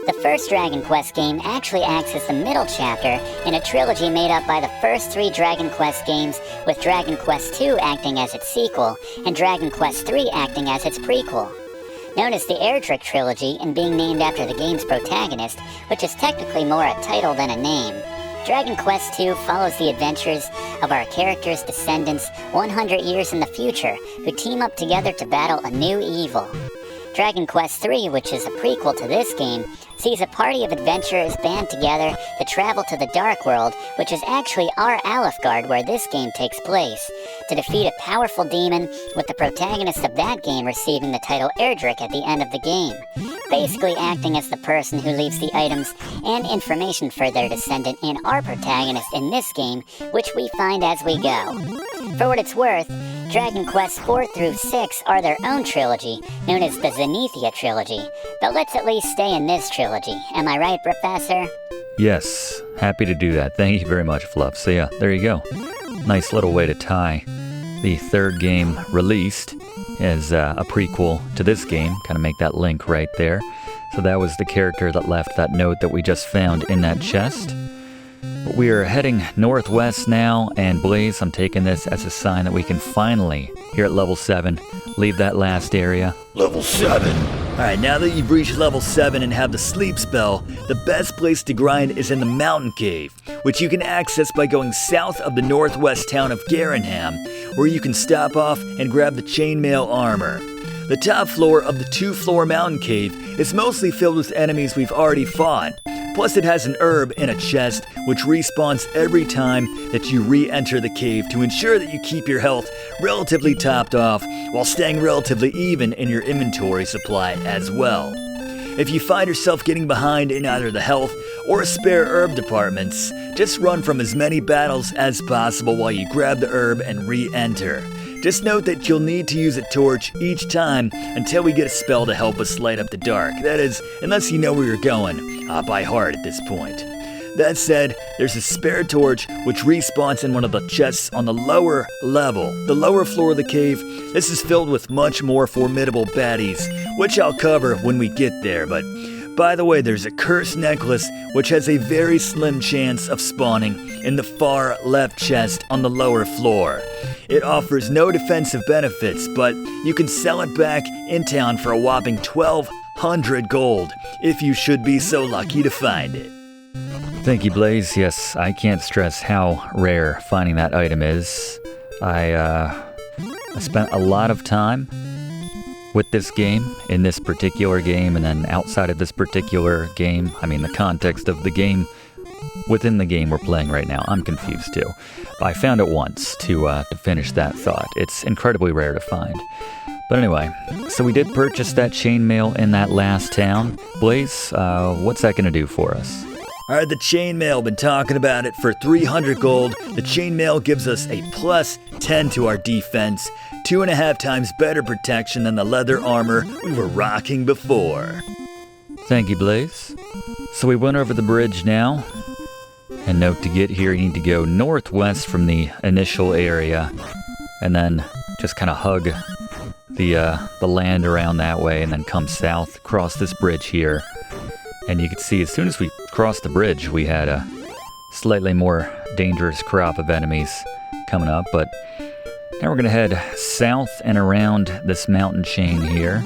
The first Dragon Quest game actually acts as the middle chapter in a trilogy made up by the first 3 Dragon Quest games, with Dragon Quest II acting as its sequel, and Dragon Quest III acting as its prequel. Known as the Erdrick Trilogy and being named after the game's protagonist, which is technically more a title than a name, Dragon Quest II follows the adventures of our characters' descendants 100 years in the future, who team up together to battle a new evil. Dragon Quest III, which is a prequel to this game, sees a party of adventurers band together to travel to the Dark World, which is actually our Alefgard, where this game takes place, to defeat a powerful demon, with the protagonist of that game receiving the title Erdrick at the end of the game, basically acting as the person who leaves the items and information for their descendant and our protagonist in this game, which we find as we go. For what it's worth, Dragon Quest 4 through 6 are their own trilogy, known as the Zenithia Trilogy, but let's at least stay in this trilogy. Am I right, Professor? Yes, happy to do that. Thank you very much, Fluff. So yeah, there you go. Nice little way to tie the third game released as a prequel to this game, kind of make that link right there. So that was the character that left that note that we just found in that chest. But we are heading northwest now, and Blaze, I'm taking this as a sign that we can finally, here at level 7, leave that last area. Level 7. Alright, now that you've reached level 7 and have the sleep spell, the best place to grind is in the mountain cave, which you can access by going south of the northwest town of Garenham, where you can stop off and grab the chainmail armor. The top floor of the 2-floor mountain cave is mostly filled with enemies we've already fought. Plus it has an herb in a chest which respawns every time that you re-enter the cave to ensure that you keep your health relatively topped off while staying relatively even in your inventory supply as well. If you find yourself getting behind in either the health or spare herb departments, just run from as many battles as possible while you grab the herb and re-enter. Just note that you'll need to use a torch each time until we get a spell to help us light up the dark. That is, unless you know where you're going by heart at this point. That said, there's a spare torch which respawns in one of the chests on the lower level. The lower floor of the cave, this is filled with much more formidable baddies, which I'll cover when we get there, but by the way, there's a cursed necklace which has a very slim chance of spawning in the far left chest on the lower floor. It offers no defensive benefits, but you can sell it back in town for a whopping 1,200 gold, if you should be so lucky to find it. Thank you, Blaze. Yes, I can't stress how rare finding that item is. I spent a lot of time with this game, in this particular game, and then outside of this particular game. I mean, the context of the game within the game we're playing right now. I'm confused too. But I found it once to finish that thought. It's incredibly rare to find. But anyway, so we did purchase that chainmail in that last town. Blaze, what's that going to do for us? Alright, the chainmail, been talking about it for 300 gold. The chainmail gives us a plus 10 to our defense, 2.5 times better protection than the leather armor we were rocking before. Thank you, Blaze. So we went over the bridge now. And note, to get here you need to go northwest from the initial area, and then just kind of hug the land around that way, and then come south, cross this bridge here. And you can see as soon as we crossed the bridge, we had a slightly more dangerous crop of enemies coming up. But now we're going to head south and around this mountain chain here.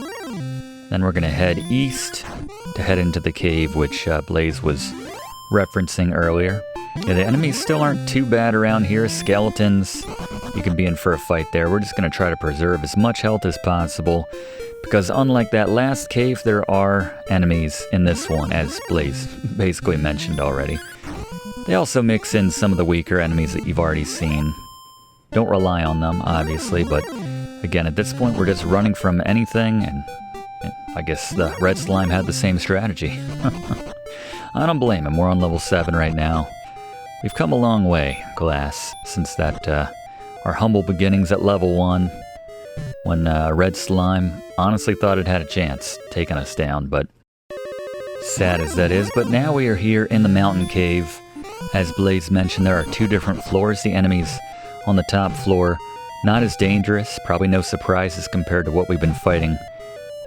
Then we're going to head east to head into the cave, which Blaze was referencing earlier. Yeah, the enemies still aren't too bad around here. Skeletons, you could be in for a fight there. We're just going to try to preserve as much health as possible, because unlike that last cave, there are enemies in this one, as Blaze basically mentioned already. They also mix in some of the weaker enemies that you've already seen. Don't rely on them, obviously, but again, at this point, we're just running from anything, and I guess the red slime had the same strategy. I don't blame him. We're on level 7 right now. We've come a long way, Glass, since that our humble beginnings at level 1, when red slime honestly thought it had a chance taking us down, but sad as that is. But now we are here in the mountain cave. As Blaze mentioned, there are 2 different floors. The enemies on the top floor, not as dangerous, probably no surprises compared to what we've been fighting.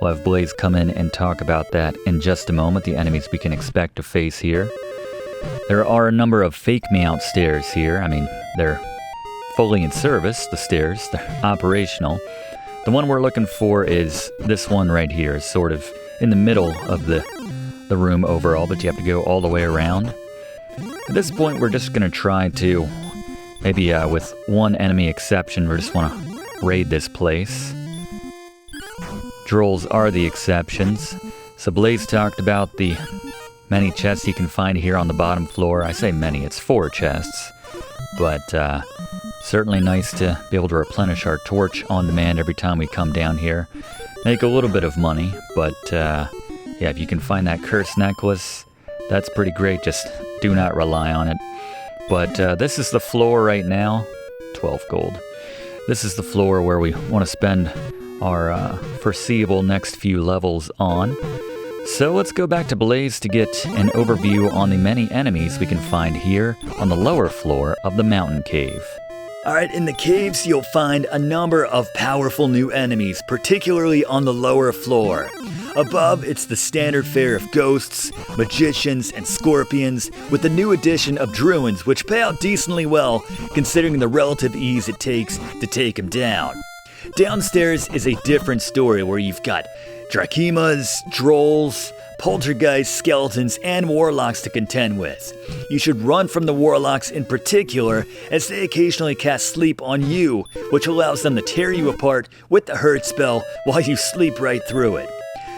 We'll have Blaze come in and talk about that in just a moment, the enemies we can expect to face here. There are a number of fake Meowth stairs here. I mean, they're fully in service, the stairs, they're operational. The one we're looking for is this one right here, sort of in the middle of the room overall, but you have to go all the way around. At this point, we're just going to try to, maybe with one enemy exception, we just want to raid this place. Drolls are the exceptions. So Blaze talked about the many chests you can find here on the bottom floor. I say many, it's 4 chests. But certainly nice to be able to replenish our torch on demand every time we come down here. Make a little bit of money, but yeah, if you can find that cursed necklace, that's pretty great. Just do not rely on it. But this is the floor right now. 12 gold. This is the floor where we want to spend our foreseeable next few levels on. So let's go back to Blaze to get an overview on the many enemies we can find here on the lower floor of the mountain cave. Alright, in the caves you'll find a number of powerful new enemies, particularly on the lower floor. Above, it's the standard fare of ghosts, magicians, and scorpions, with the new addition of druids, which pay out decently well, considering the relative ease it takes to take them down. Downstairs is a different story where you've got Drachemas, Drolls, Poltergeists, Skeletons, and Warlocks to contend with. You should run from the Warlocks in particular, as they occasionally cast Sleep on you, which allows them to tear you apart with the Hurt spell while you sleep right through it.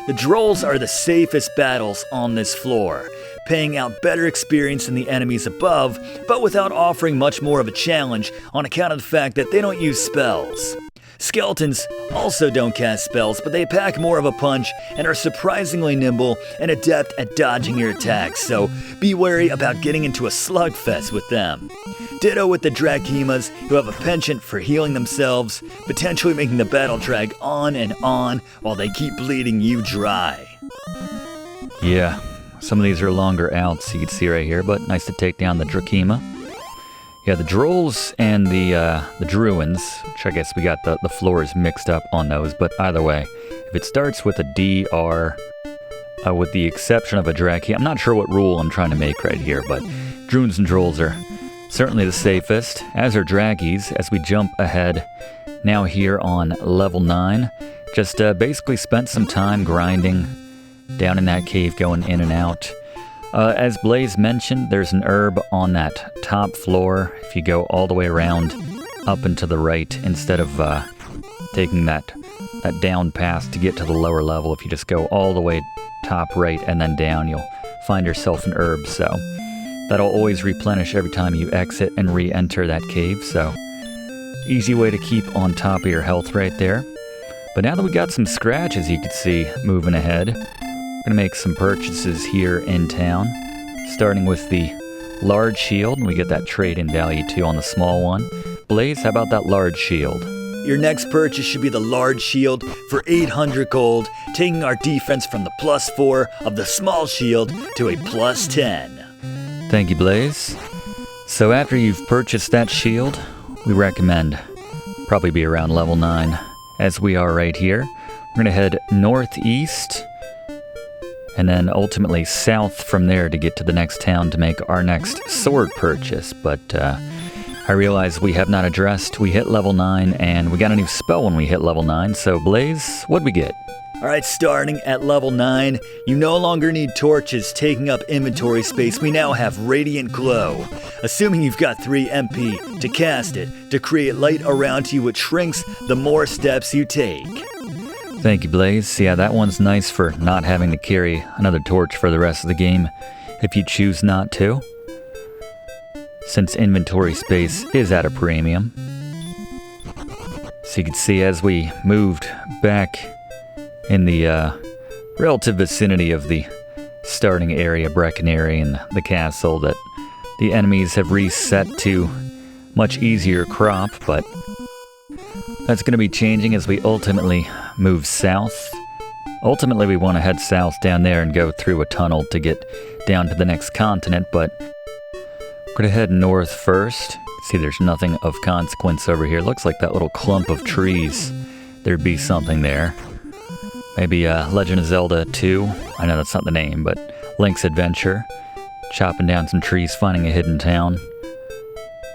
The Drolls are the safest battles on this floor, paying out better experience than the enemies above, but without offering much more of a challenge on account of the fact that they don't use spells. Skeletons also don't cast spells, but they pack more of a punch and are surprisingly nimble and adept at dodging your attacks, so be wary about getting into a slugfest with them. Ditto with the Drachemas, who have a penchant for healing themselves, potentially making the battle drag on and on while they keep bleeding you dry. Yeah, some of these are longer outs, you can see right here, but nice to take down the Drachema. Yeah, the Drolls and the Druids, which I guess we got the floors mixed up on those, but either way, if it starts with a DR, with the exception of a Drachema, I'm not sure what rule I'm trying to make right here, but Druids and Drolls are certainly the safest, as are Draggies, as we jump ahead now here on level 9. Just basically spent some time grinding down in that cave, going in and out. As Blaze mentioned, there's an herb on that top floor. If you go all the way around up and to the right, instead of taking that down path to get to the lower level, if you just go all the way top right and then down, you'll find yourself an herb. So that'll always replenish every time you exit and re-enter that cave. So easy way to keep on top of your health right there. But now that we got some scratches, you can see moving ahead, we're going to make some purchases here in town, starting with the large shield, and we get that trade-in value too on the small one. Blaze, how about that large shield? Your next purchase should be the large shield for 800 gold, taking our defense from the +4 of the small shield to a +10. Thank you, Blaze. So after you've purchased that shield, we recommend probably be around level 9, as we are right here. We're going to head northeast, and then ultimately south from there to get to the next town to make our next sword purchase. But I realize we have not addressed, we hit level 9, and we got a new spell when we hit level 9. So Blaze, what'd we get? Alright, starting at level 9, you no longer need torches taking up inventory space. We now have Radiant Glow. Assuming you've got 3 MP to cast it, to create light around you, which shrinks the more steps you take. Thank you, Blaze. Yeah, that one's nice for not having to carry another torch for the rest of the game if you choose not to, since inventory space is at a premium. So you can see as we moved back in the relative vicinity of the starting area, Breckenary, and the castle, that the enemies have reset to much easier crop, but that's going to be changing as we ultimately move south. Ultimately, we want to head south down there and go through a tunnel to get down to the next continent, but we're going to head north first. See, there's nothing of consequence over here. Looks like that little clump of trees. There'd be something there. Maybe Legend of Zelda 2. I know that's not the name, but Link's Adventure. Chopping down some trees, finding a hidden town.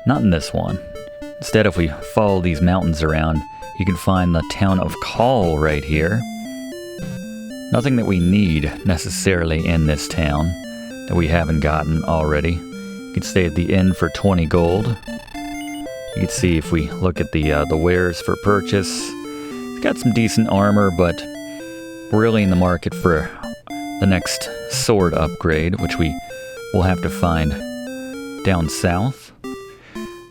Not in this one. Instead, if we follow these mountains around, you can find the town of Kall right here. Nothing that we need necessarily in this town that we haven't gotten already. You can stay at the inn for 20 gold. You can see if we look at the wares for purchase. It's got some decent armor, but we're really in the market for the next sword upgrade, which we will have to find down south.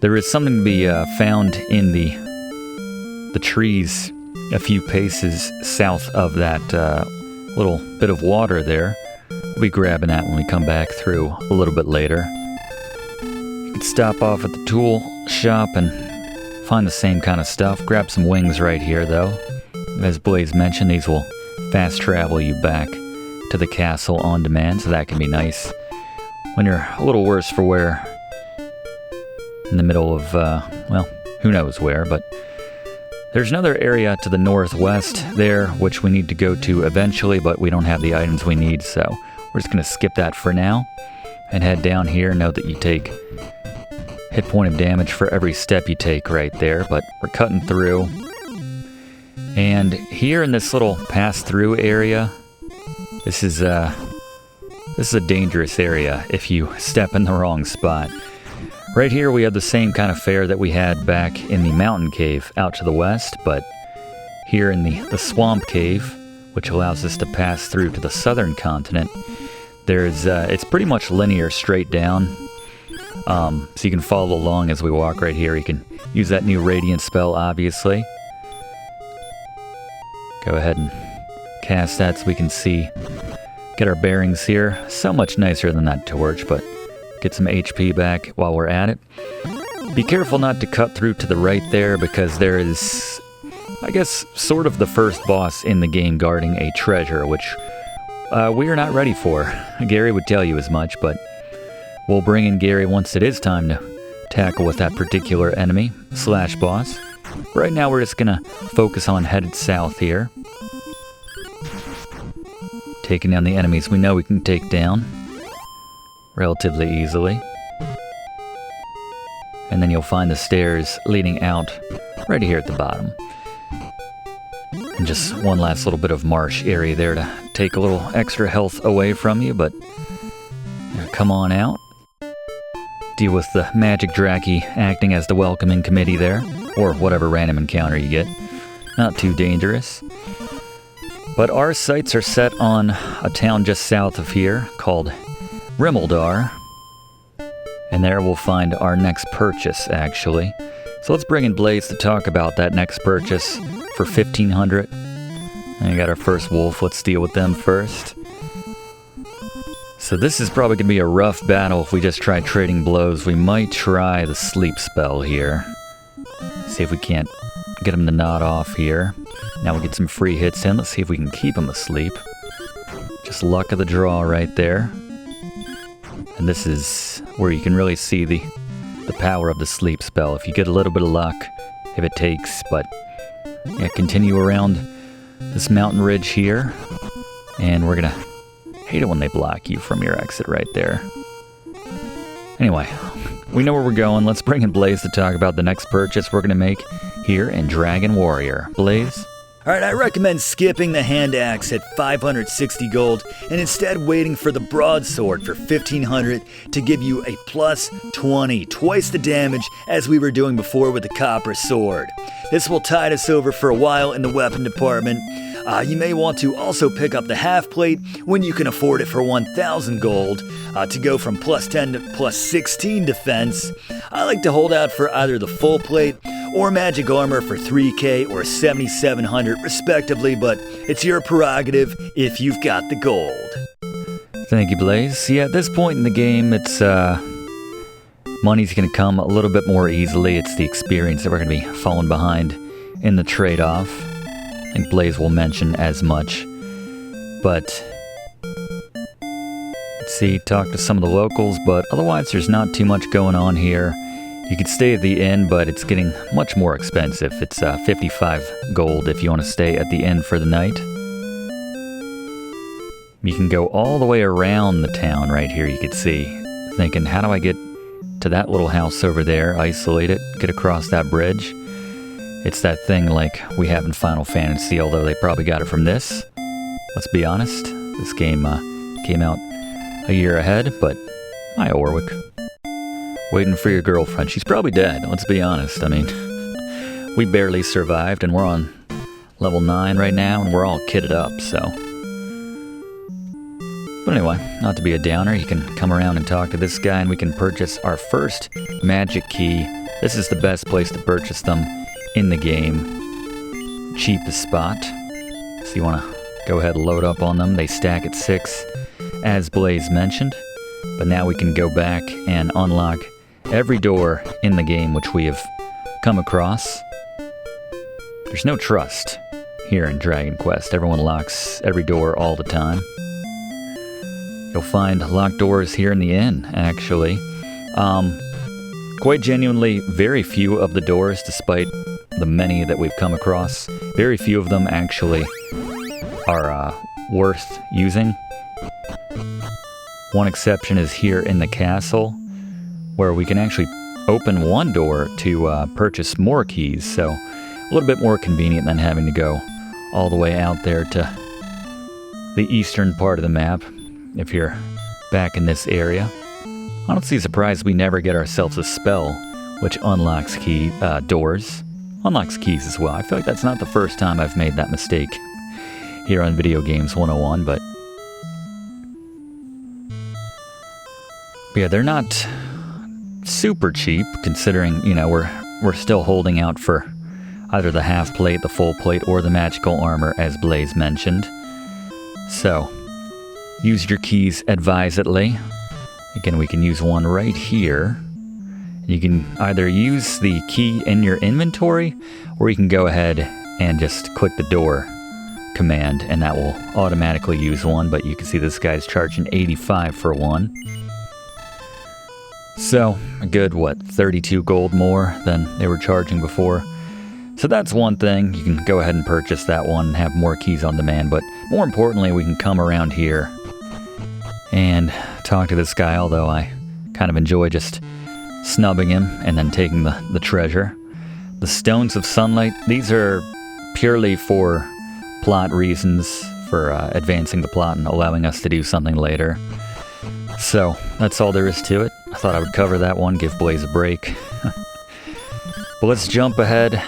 There is something to be found in the trees a few paces south of that little bit of water there. We'll be grabbing that when we come back through a little bit later. You can stop off at the tool shop and find the same kind of stuff. Grab some wings right here, though. As Blaze mentioned, these will fast travel you back to the castle on demand, so that can be nice when you're a little worse for wear in the middle of, well, who knows where, but there's another area to the northwest there, which we need to go to eventually, but we don't have the items we need, so we're just going to skip that for now and head down here. Note that you take hit point of damage for every step you take right there, but we're cutting through. And here in this little pass-through area, this is a dangerous area if you step in the wrong spot. Right here we have the same kind of fare that we had back in the mountain cave out to the west, but here in the swamp cave, which allows us to pass through to the southern continent, there's it's pretty much linear straight down. So you can follow along as we walk right here. You can use that new Radiant spell, obviously. Go ahead and cast that so we can see, get our bearings here. So much nicer than that torch, but get some HP back while we're at it. Be careful not to cut through to the right there, because there is, I guess, sort of the first boss in the game guarding a treasure, which we are not ready for. Gary would tell you as much, but we'll bring in Gary once it is time to tackle with that particular enemy / boss. Right now we're just gonna focus on headed south here. Taking down the enemies we know we can take down relatively easily. And then you'll find the stairs leading out right here at the bottom. And just one last little bit of marsh area there to take a little extra health away from you, but come on out. Deal with the magic Draki acting as the welcoming committee there, or whatever random encounter you get. Not too dangerous. But our sights are set on a town just south of here called Rimeldar. And there we'll find our next purchase, actually. So let's bring in Blaze to talk about that next purchase for 1,500. And we got our first wolf. Let's deal with them first. So this is probably going to be a rough battle if we just try trading blows. We might try the sleep spell here. See if we can't get him to nod off here. Now we'll get some free hits in. Let's see if we can keep him asleep. Just luck of the draw right there. And this is where you can really see the power of the sleep spell. If you get a little bit of luck, if it takes, but yeah, continue around this mountain ridge here. And we're gonna hate it when they block you from your exit right there. Anyway, we know where we're going. Let's bring in Blaze to talk about the next purchase we're gonna make here in Dragon Warrior. Blaze? Alright, I recommend skipping the hand axe at 560 gold and instead waiting for the broadsword for 1500 to give you a plus 20, twice the damage as we were doing before with the copper sword. This will tide us over for a while in the weapon department. You may want to also pick up the half plate when you can afford it for 1000 gold to go from plus 10 to plus 16 defense. I like to hold out for either the full plate or magic armor for 3k or 7700 respectively, but it's your prerogative if you've got the gold. Thank you, Blaze. Yeah, at this point in the game, it's money's going to come a little bit more easily. It's the experience that we're going to be falling behind in the trade-off. I think Blaze will mention as much. But let's see, talk to some of the locals, but otherwise there's not too much going on here. You could stay at the inn, but it's getting much more expensive. It's 55 gold if you want to stay at the inn for the night. You can go all the way around the town right here, you could see. Thinking, how do I get to that little house over there, isolate it, get across that bridge? It's that thing like we have in Final Fantasy, although they probably got it from this. Let's be honest, this game came out a year ahead, but hi, Orwick. Waiting for your girlfriend. She's probably dead, let's be honest. I mean, we barely survived, and we're on level 9 right now, and we're all kitted up, so. But anyway, not to be a downer, you can come around and talk to this guy, and we can purchase our first magic key. This is the best place to purchase them in the game. Cheapest spot. So you want to go ahead and load up on them. They stack at 6, as Blaze mentioned. But now we can go back and unlock every door in the game which we have come across. There's no trust here in Dragon Quest. Everyone locks every door all the time. You'll find locked doors here in the inn, actually. Quite genuinely, very few of the doors, despite the many that we've come across, very few of them actually are worth using. One exception is here in the castle, where we can actually open one door to purchase more keys, so a little bit more convenient than having to go all the way out there to the eastern part of the map, if you're back in this area. I don't see surprise we never get ourselves a spell, which unlocks doors, unlocks keys as well. I feel like that's not the first time I've made that mistake here on Video Games 101, but yeah, they're not super cheap, considering, you know, we're still holding out for either the half plate, the full plate, or the magical armor, as Blaze mentioned. So, use your keys advisedly. Again, we can use one right here. You can either use the key in your inventory, or you can go ahead and just click the door command, and that will automatically use one, but you can see this guy's charging 85 for one. So, a good, 32 gold more than they were charging before. So that's one thing. You can go ahead and purchase that one and have more keys on demand, but more importantly, we can come around here and talk to this guy, although I kind of enjoy just snubbing him and then taking the treasure. The Stones of Sunlight, these are purely for plot reasons, for advancing the plot and allowing us to do something later. So, that's all there is to it. I thought I would cover that one, give Blaze a break. But let's jump ahead.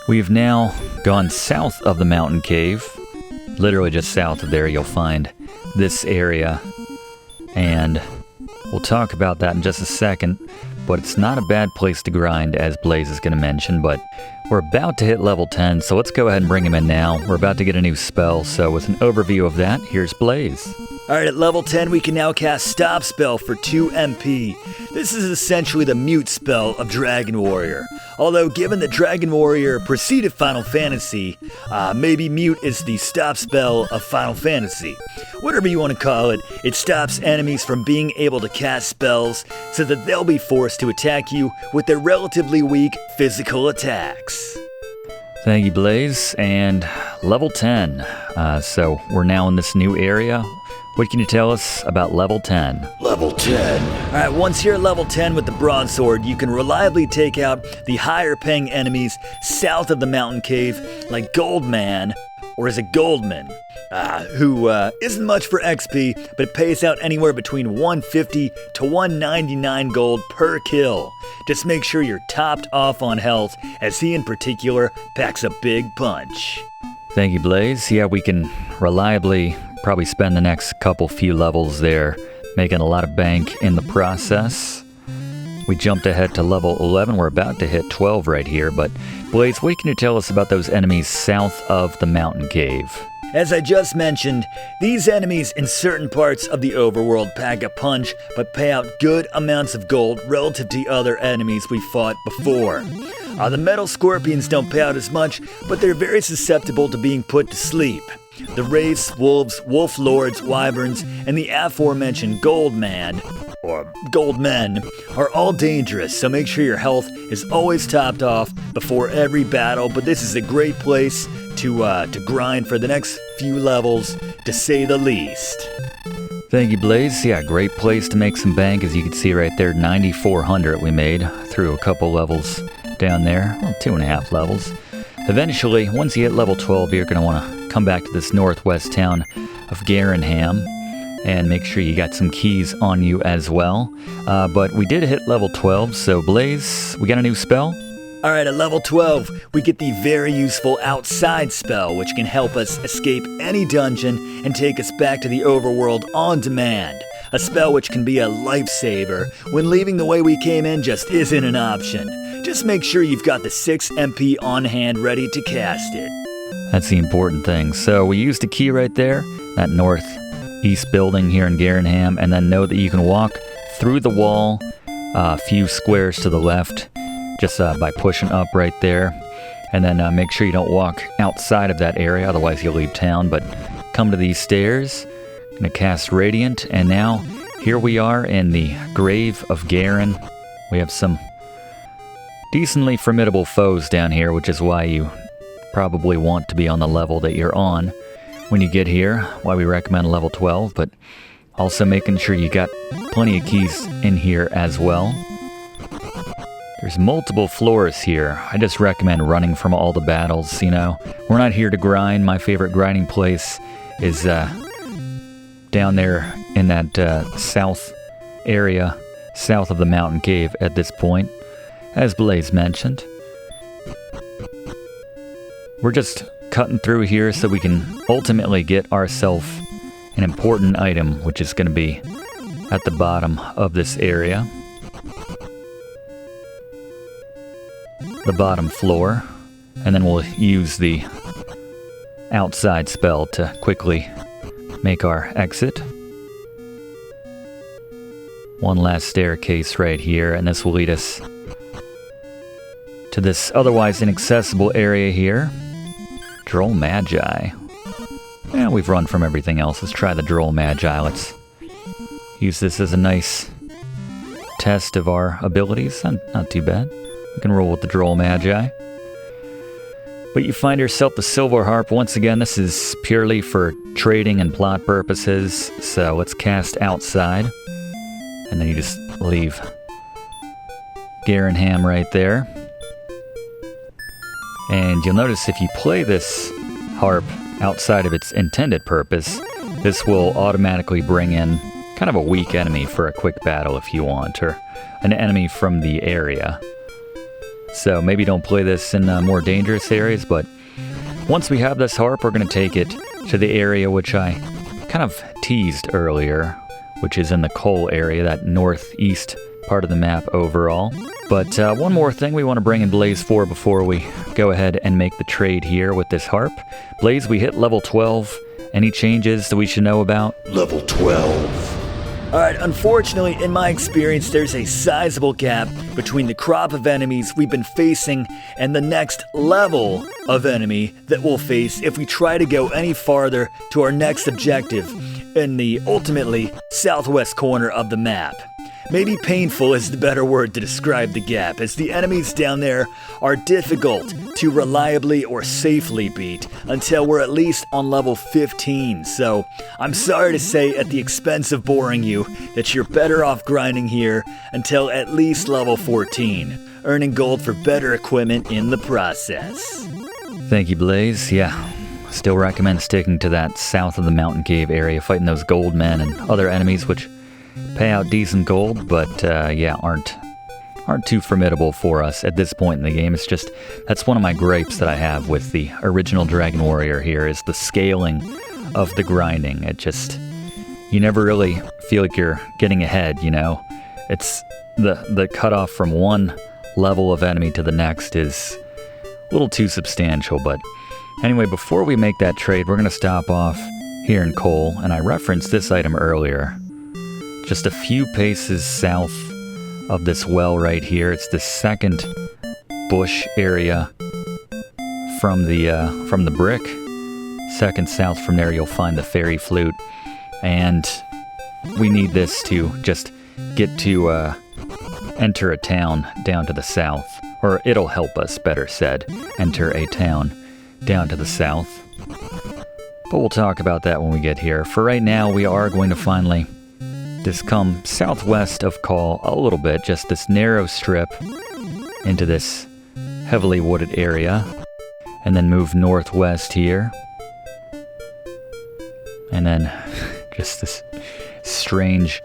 We've now gone south of the mountain cave. Literally just south of there, you'll find this area. And we'll talk about that in just a second. But it's not a bad place to grind, as Blaze is going to mention. But we're about to hit level 10, so let's go ahead and bring him in now. We're about to get a new spell, so with an overview of that, here's Blaze. Alright, at level 10 we can now cast Stopspell for 2 MP. This is essentially the mute spell of Dragon Warrior. Although given that Dragon Warrior preceded Final Fantasy, maybe mute is the Stopspell of Final Fantasy. Whatever you want to call it, it stops enemies from being able to cast spells so that they'll be forced to attack you with their relatively weak physical attacks. Thank you, Blaze, and level 10. So we're now in this new area. What can you tell us about level 10? Level 10. Alright, once you're at level 10 with the broadsword, you can reliably take out the higher paying enemies south of the mountain cave, like Goldman, or is it Goldman? Who isn't much for XP, but it pays out anywhere between 150 to 199 gold per kill. Just make sure you're topped off on health, as he in particular packs a big punch. Thank you, Blaze. Yeah, we can reliably probably spend the next few levels there, making a lot of bank in the process. We jumped ahead to level 11. We're about to hit 12 right here, but Blaze, what can you tell us about those enemies south of the mountain cave? As I just mentioned, these enemies in certain parts of the overworld pack a punch, but pay out good amounts of gold relative to the other enemies we fought before. The metal scorpions don't pay out as much, but they're very susceptible to being put to sleep. The wraiths, wolves, wolf lords, wyverns, and the aforementioned Goldman, or Goldmen, are all dangerous, so make sure your health is always topped off before every battle, but this is a great place to grind for the next few levels, to say the least. Thank you, Blaze. Yeah, great place to make some bank, as you can see right there, 9,400 we made through a couple levels down there, well, 2.5 levels. Eventually, once you hit level 12, you're going to want to come back to this northwest town of Garenham and make sure you got some keys on you as well. But we did hit level 12, so Blaze, we got a new spell? Alright, at level 12, we get the very useful Outside spell, which can help us escape any dungeon and take us back to the overworld on demand. A spell which can be a lifesaver when leaving the way we came in just isn't an option. Just make sure you've got the 6 MP on hand ready to cast it. That's the important thing. So we used a key right there, that northeast building here in Garenham, and then know that you can walk through the wall a few squares to the left, just by pushing up right there. And then make sure you don't walk outside of that area, otherwise you'll leave town. But come to these stairs, gonna cast Radiant, and now here we are in the Grave of Garen. We have some decently formidable foes down here, which is why you probably want to be on the level that you're on when you get here, why we recommend level 12, but also making sure you got plenty of keys in here as well. There's multiple floors here. I just recommend running from all the battles, you know. We're not here to grind. My favorite grinding place is down there in that south area, south of the mountain cave at this point, as Blaze mentioned. We're just cutting through here so we can ultimately get ourselves an important item, which is going to be at the bottom of this area. The bottom floor, and then we'll use the Outside spell to quickly make our exit. One last staircase right here, and this will lead us to this otherwise inaccessible area here. Droll Magi. Yeah, we've run from everything else. Let's try the Droll Magi. Let's use this as a nice test of our abilities. Not too bad. We can roll with the Droll Magi. But you find yourself the Silver Harp. Once again, this is purely for trading and plot purposes. So let's cast Outside. And then you just leave Garenham right there. And you'll notice if you play this harp outside of its intended purpose, this will automatically bring in kind of a weak enemy for a quick battle if you want, or an enemy from the area. So maybe don't play this in more dangerous areas, but once we have this harp, we're going to take it to the area which I kind of teased earlier, which is in the coal area, that northeast part of the map overall. But one more thing we want to bring in Blaze for before we go ahead and make the trade here with this harp. Blaze, we hit level 12. Any changes that we should know about? Level 12. Alright, unfortunately, in my experience, there's a sizable gap between the crop of enemies we've been facing and the next level of enemy that we'll face if we try to go any farther to our next objective in the ultimately southwest corner of the map. Maybe painful is the better word to describe the gap, as the enemies down there are difficult to reliably or safely beat until we're at least on level 15. So I'm sorry to say, at the expense of boring you, that you're better off grinding here until at least level 14, earning gold for better equipment in the process. Thank you, Blaze. Yeah, still recommend sticking to that south of the mountain cave area, fighting those gold men and other enemies, which pay out decent gold, but aren't too formidable for us at this point in the game. It's just, that's one of my gripes that I have with the original Dragon Warrior here, is the scaling of the grinding. It just, you never really feel like you're getting ahead, you know? It's the cutoff from one level of enemy to the next is a little too substantial. But anyway, before we make that trade, we're going to stop off here in Cole, and I referenced this item earlier. Just a few paces south of this well right here. It's the second bush area from the brick. Second south from there, you'll find the fairy flute, and we need this to just get to enter a town down to the south, or it'll help us, better said, enter a town down to the south. But we'll talk about that when we get here. For right now, we are going to finally just come southwest of Call a little bit, just this narrow strip into this heavily wooded area, and then move northwest here, and then just this strange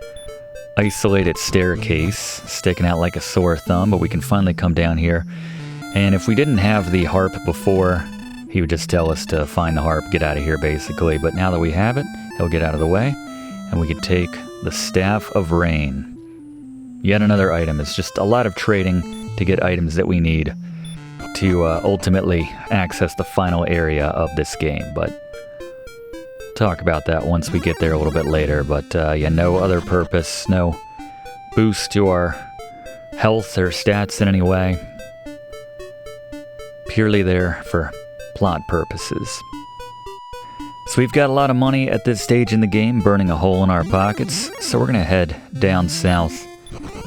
isolated staircase sticking out like a sore thumb. But we can finally come down here, and if we didn't have the harp before, he would just tell us to find the harp, get out of here basically. But now that we have it, he'll get out of the way, and we can take the Staff of Rain. Yet another item. It's just a lot of trading to get items that we need to ultimately access the final area of this game. But talk about that once we get there a little bit later. But no other purpose, no boost to our health or stats in any way. Purely there for plot purposes. So we've got a lot of money at this stage in the game, burning a hole in our pockets, so we're going to head down south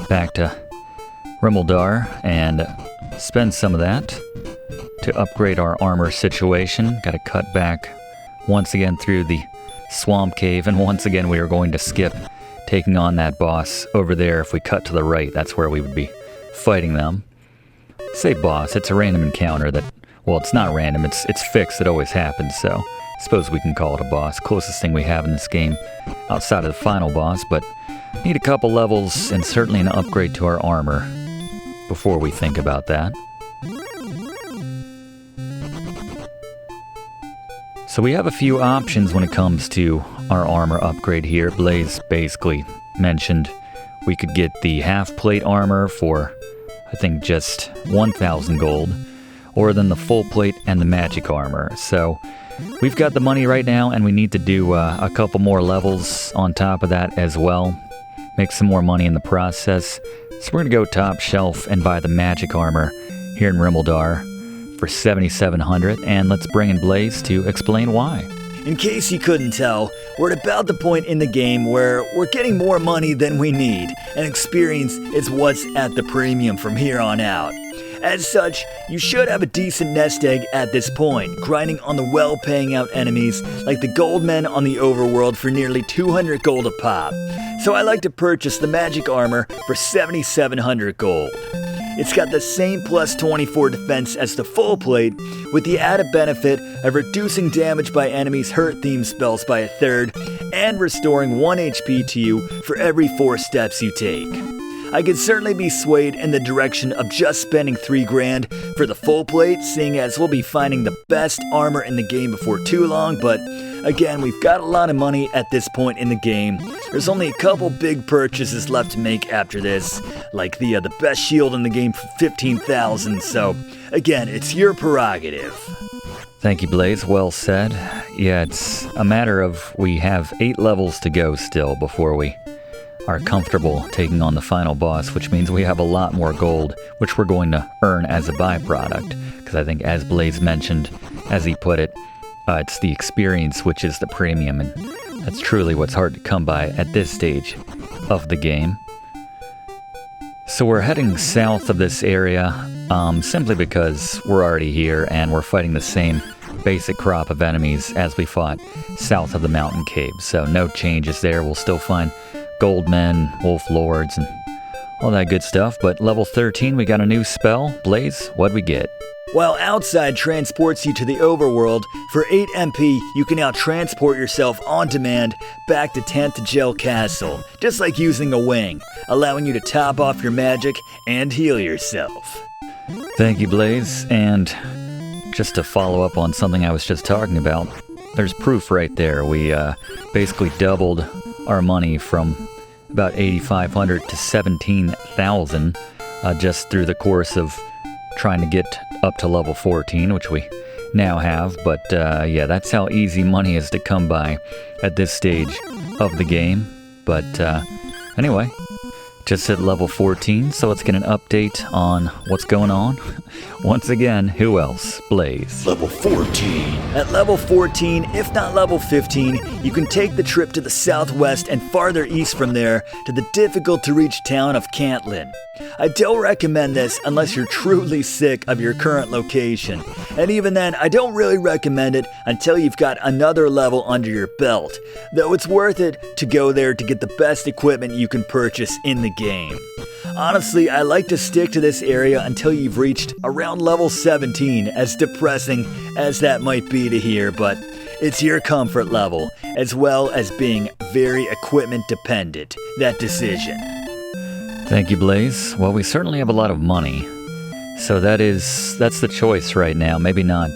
back to Rimeldar and spend some of that to upgrade our armor situation. Got to cut back once again through the swamp cave, and once again we are going to skip taking on that boss over there. If we cut to the right, that's where we would be fighting them. Say boss, it's a random encounter that, well, it's not random, it's fixed, it always happens, so suppose we can call it a boss. Closest thing we have in this game outside of the final boss, but need a couple levels and certainly an upgrade to our armor before we think about that. So we have a few options when it comes to our armor upgrade here. Blaze basically mentioned we could get the half plate armor for, I think, just 1,000 gold, or then the full plate and the magic armor. So we've got the money right now, and we need to do a couple more levels on top of that as well. Make some more money in the process. So we're going to go top shelf and buy the magic armor here in Rimeldar for 7,700, and let's bring in Blaze to explain why. In case you couldn't tell, we're at about the point in the game where we're getting more money than we need, and experience is what's at the premium from here on out. As such, you should have a decent nest egg at this point, grinding on the well-paying out enemies like the gold men on the overworld for nearly 200 gold a pop. So I like to purchase the magic armor for 7,700 gold. It's got the same plus 24 defense as the full plate, with the added benefit of reducing damage by enemies' hurt-themed spells by a third, and restoring 1 HP to you for every 4 steps you take. I could certainly be swayed in the direction of just spending 3 grand for the full plate, seeing as we'll be finding the best armor in the game before too long, but again, we've got a lot of money at this point in the game. There's only a couple big purchases left to make after this, like the best shield in the game for 15,000, so again, it's your prerogative. Thank you, Blaze. Well said. Yeah, it's a matter of we have 8 levels to go still before we are comfortable taking on the final boss, which means we have a lot more gold, which we're going to earn as a byproduct. Because I think, as Blaze mentioned, as he put it, it's the experience which is the premium, and that's truly what's hard to come by at this stage of the game. So we're heading south of this area, simply because we're already here and we're fighting the same basic crop of enemies as we fought south of the mountain cave. So no changes there. We'll still find gold men, wolf lords, and all that good stuff. But level 13, we got a new spell. Blaze, what'd we get? While Outside transports you to the overworld, for 8 MP, you can now transport yourself on demand back to Tantegel Castle, just like using a wing, allowing you to top off your magic and heal yourself. Thank you, Blaze. And just to follow up on something I was just talking about, there's proof right there. We basically doubled our money from about 8,500 to 17,000 just through the course of trying to get up to level 14, which we now have. But yeah, that's how easy money is to come by at this stage of the game. But anyway, just hit level 14, so let's get an update on what's going on. Once again, who else? Blaze. Level 14. At level 14, if not level 15, you can take the trip to the southwest and farther east from there to the difficult-to-reach town of Cantlin. I don't recommend this unless you're truly sick of your current location. And even then, I don't really recommend it until you've got another level under your belt, though it's worth it to go there to get the best equipment you can purchase in the game. Honestly, I like to stick to this area until you've reached around level 17, as depressing as that might be to hear, but it's your comfort level, as well as being very equipment dependent, that decision. Thank you, Blaze. Well, we certainly have a lot of money, so that's the choice right now. Maybe not,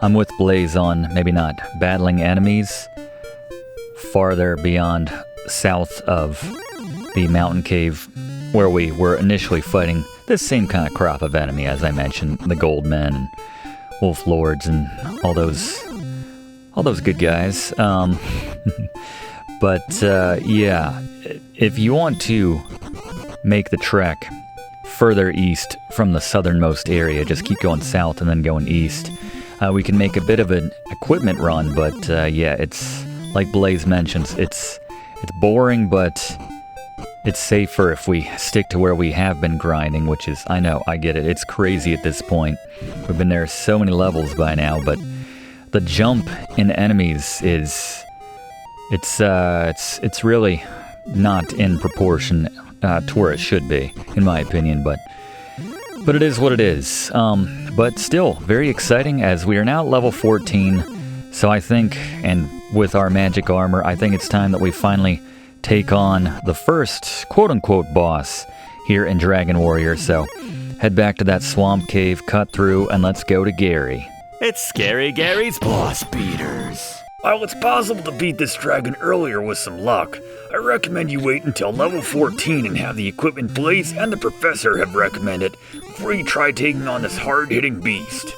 I'm with Blaze on maybe not battling enemies farther beyond south of the mountain cave where we were initially fighting this same kind of crop of enemy, as I mentioned, the gold men and wolf lords and all those good guys. But yeah, if you want to make the trek further east from the southernmost area, just keep going south and then going east. We can make a bit of an equipment run, but yeah, it's like Blaze mentions, it's boring, but it's safer if we stick to where we have been grinding, which is, I know, I get it, it's crazy at this point. We've been there so many levels by now, but the jump in enemies is, it's really not in proportion to where it should be, in my opinion, but it is what it is. But still, very exciting, as we are now at level 14, so I think, and with our magic armor, I think it's time that we finally take on the first quote-unquote boss here in Dragon Warrior. So head back to that swamp cave, cut through, and let's go to Gary. It's Scary Gary's Boss Beaters. While it's possible to beat this dragon earlier with some luck, I recommend you wait until level 14 and have the equipment Blaze and the Professor have recommended before you try taking on this hard-hitting beast.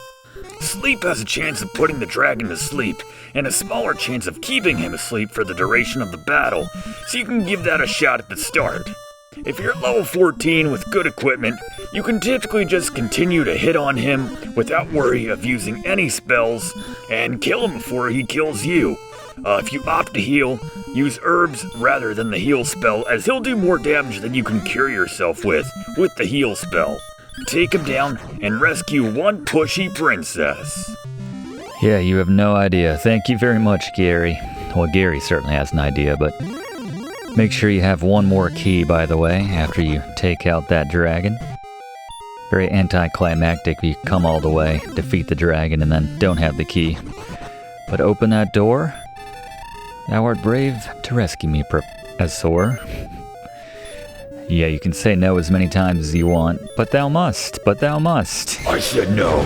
Sleep has a chance of putting the dragon to sleep, and a smaller chance of keeping him asleep for the duration of the battle, so you can give that a shot at the start. If you're at level 14 with good equipment, you can typically just continue to hit on him without worry of using any spells, and kill him before he kills you. If you opt to heal, use herbs rather than the heal spell, as he'll do more damage than you can cure yourself with the heal spell. Take him down and rescue one pushy princess. Yeah, you have no idea. Thank you very much, Gary. Well, Gary certainly has an idea, but make sure you have one more key, by the way, after you take out that dragon. Very anticlimactic if you come all the way, defeat the dragon, and then don't have the key. But open that door. Thou art brave to rescue me, Professor. Yeah, you can say no as many times as you want, but thou must, I said no.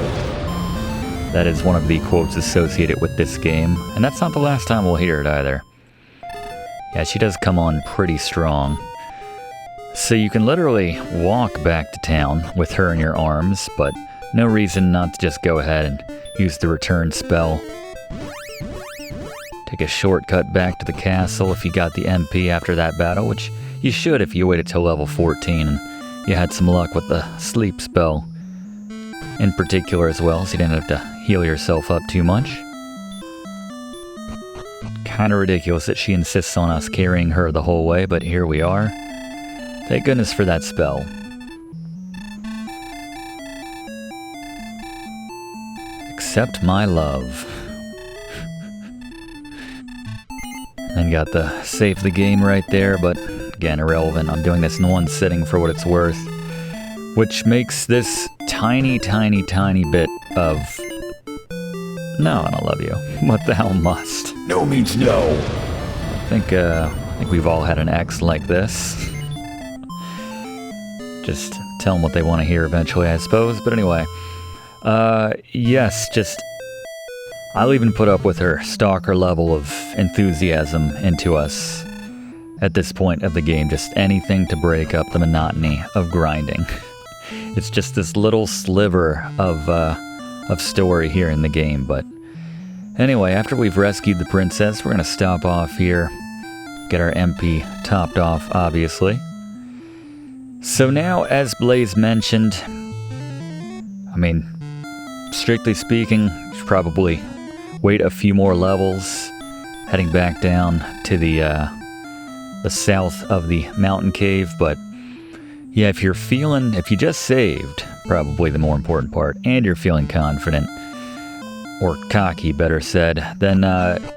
That is one of the quotes associated with this game, and that's not the last time we'll hear it either. Yeah, she does come on pretty strong. So you can literally walk back to town with her in your arms, but no reason not to just go ahead and use the return spell. Take a shortcut back to the castle if you got the MP after that battle, which you should if you waited till level 14 and you had some luck with the sleep spell in particular as well, so you didn't have to heal yourself up too much. Kinda ridiculous that she insists on us carrying her the whole way, but here we are. Thank goodness for that spell. Accept my love. And got the save the game right there, but again, irrelevant. I'm doing this in one sitting for what it's worth, which makes this tiny bit of no, I don't love you. What the hell must? No means no. I think we've all had an ex like this. Just tell them what they want to hear eventually, I suppose. But anyway, yes, just I'll even put up with her stalker level of enthusiasm into us at this point of the game. Just anything to break up the monotony of grinding. It's just this little sliver of story here in the game. But anyway, after we've rescued the princess, we're going to stop off here, get our MP topped off, obviously. So now, as Blaze mentioned, I mean, strictly speaking, you should probably wait a few more levels, heading back down to the south of the mountain cave. But yeah, if you just saved, probably the more important part, and you're feeling confident, or cocky, better said, then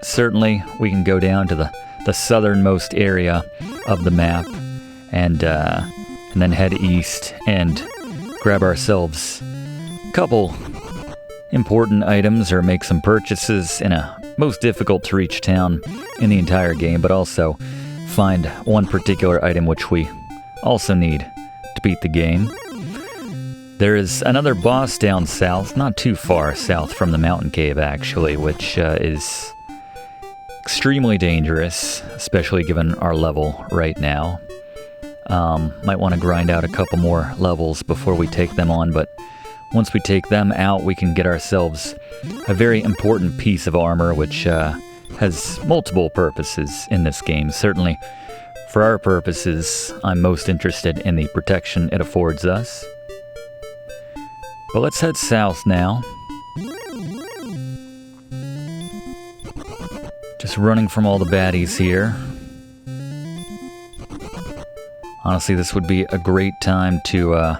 certainly we can go down to the southernmost area of the map, and then head east and grab ourselves a couple important items or make some purchases in a most difficult to reach town in the entire game, but also find one particular item which we also need to beat the game. There is another boss down south, not too far south from the mountain cave actually, which is extremely dangerous, especially given our level right now. Might want to grind out a couple more levels before we take them on, but once we take them out, we can get ourselves a very important piece of armor, which has multiple purposes in this game. Certainly, for our purposes, I'm most interested in the protection it affords us. But let's head south now. Just running from all the baddies here. Honestly, this would be a great time to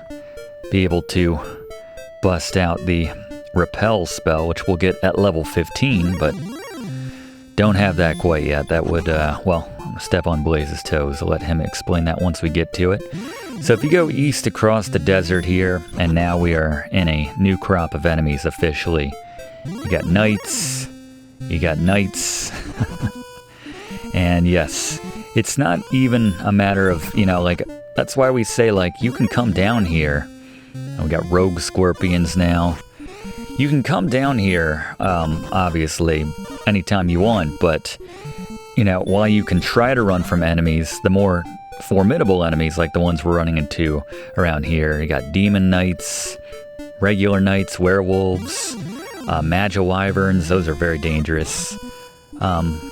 be able to bust out the Repel Spell, which we'll get at level 15, but don't have that quite yet. That would, well, I'm going to step on Blaze's toes. I'll let him explain that once we get to it. So if you go east across the desert here, and now we are in a new crop of enemies officially. You got knights, and yes, it's not even a matter of, like, that's why we say, like, you can come down here. We got rogue scorpions now. You can come down here, obviously, anytime you want, but, while you can try to run from enemies, the more formidable enemies, like the ones we're running into around here, you got demon knights, regular knights, werewolves, magi wyverns. Those are very dangerous.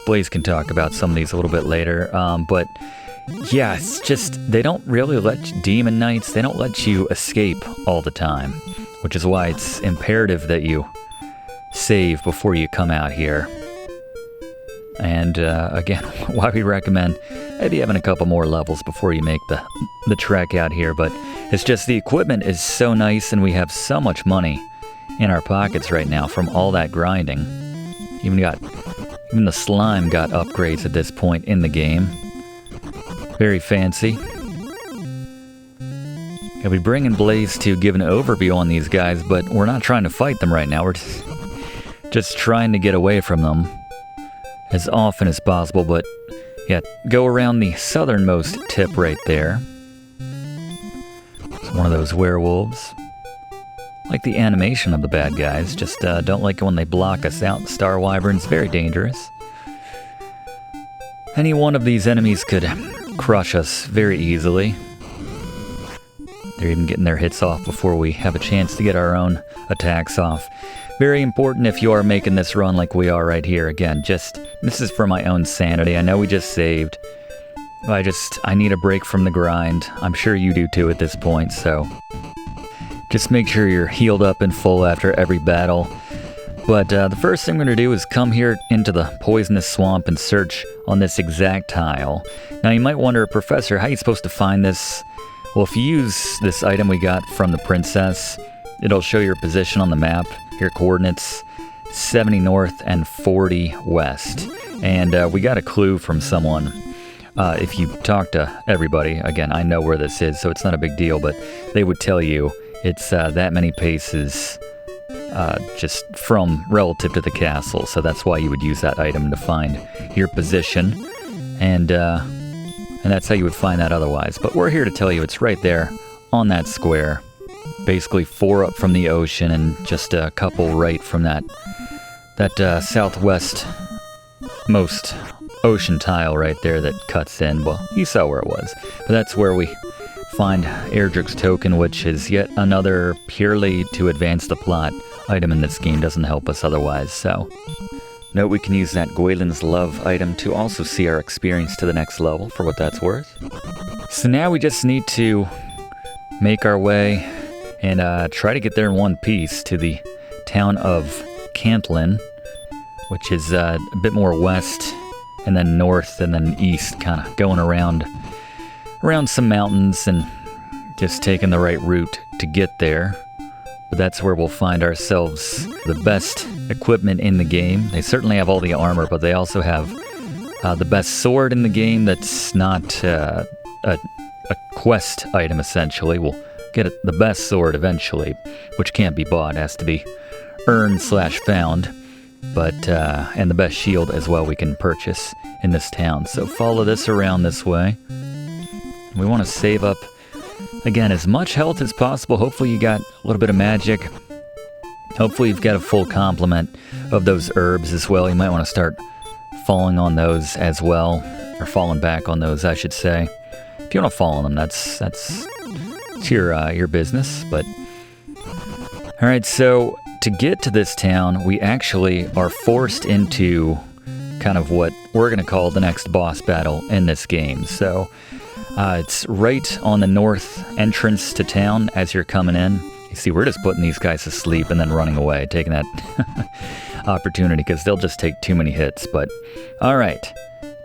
Blaze can talk about some of these a little bit later, but yeah, it's just, they don't really demon knights, they don't let you escape all the time, which is why it's imperative that you save before you come out here. And again, why we recommend maybe having a couple more levels before you make the trek out here, but it's just the equipment is so nice and we have so much money in our pockets right now from all that grinding. Even the slime got upgrades at this point in the game. Very fancy. I'll be bringing Blaze to give an overview on these guys, but we're not trying to fight them right now. We're just trying to get away from them as often as possible. But yeah, go around the southernmost tip right there. It's one of those werewolves. Like the animation of the bad guys, just don't like it when they block us out. Star wyverns, very dangerous. Any one of these enemies could crush us very easily. They're even getting their hits off before we have a chance to get our own attacks off. Very important if you are making this run like we are right here. Again, this is for my own sanity. I know we just saved. I need a break from the grind. I'm sure you do too at this point, so just make sure you're healed up and full after every battle. But the first thing I'm going to do is come here into the poisonous swamp and search on this exact tile. Now you might wonder, Professor, how are you supposed to find this Well, if you use this item we got from the princess, it'll show your position on the map, your coordinates, 70 north and 40 west. And we got a clue from someone. If you talk to everybody, again, I know where this is, so it's not a big deal, but they would tell you it's that many paces just from relative to the castle. So that's why you would use that item to find your position. And that's how you would find that otherwise. But we're here to tell you it's right there on that square. Basically 4 up from the ocean and just a couple right from that southwest most ocean tile right there that cuts in. Well, you saw where it was. But that's where we find Erdrick's token, which is yet another purely to advance the plot item in this game. Doesn't help us otherwise, so. Note we can use that Gwaelin's Love item to also see our experience to the next level, for what that's worth. So now we just need to make our way and try to get there in one piece to the town of Cantlin, which is a bit more west and then north and then east, kind of going around some mountains and just taking the right route to get there. But that's where we'll find ourselves the best equipment in the game. They certainly have all the armor, but they also have the best sword in the game that's not a quest item, essentially. We'll get the best sword eventually, which can't be bought, has to be earned/found. But, and the best shield as well we can purchase in this town. So follow this around this way. We want to save up, again, as much health as possible. Hopefully you got a little bit of magic. Hopefully you've got a full complement of those herbs as well. You might want to start falling on those as well. Or falling back on those, I should say. If you want to fall on them, that's your business. But, alright, so to get to this town, we actually are forced into kind of what we're going to call the next boss battle in this game. So it's right on the north entrance to town as you're coming in. You see, we're just putting these guys to sleep and then running away, taking that opportunity because they'll just take too many hits. But all right,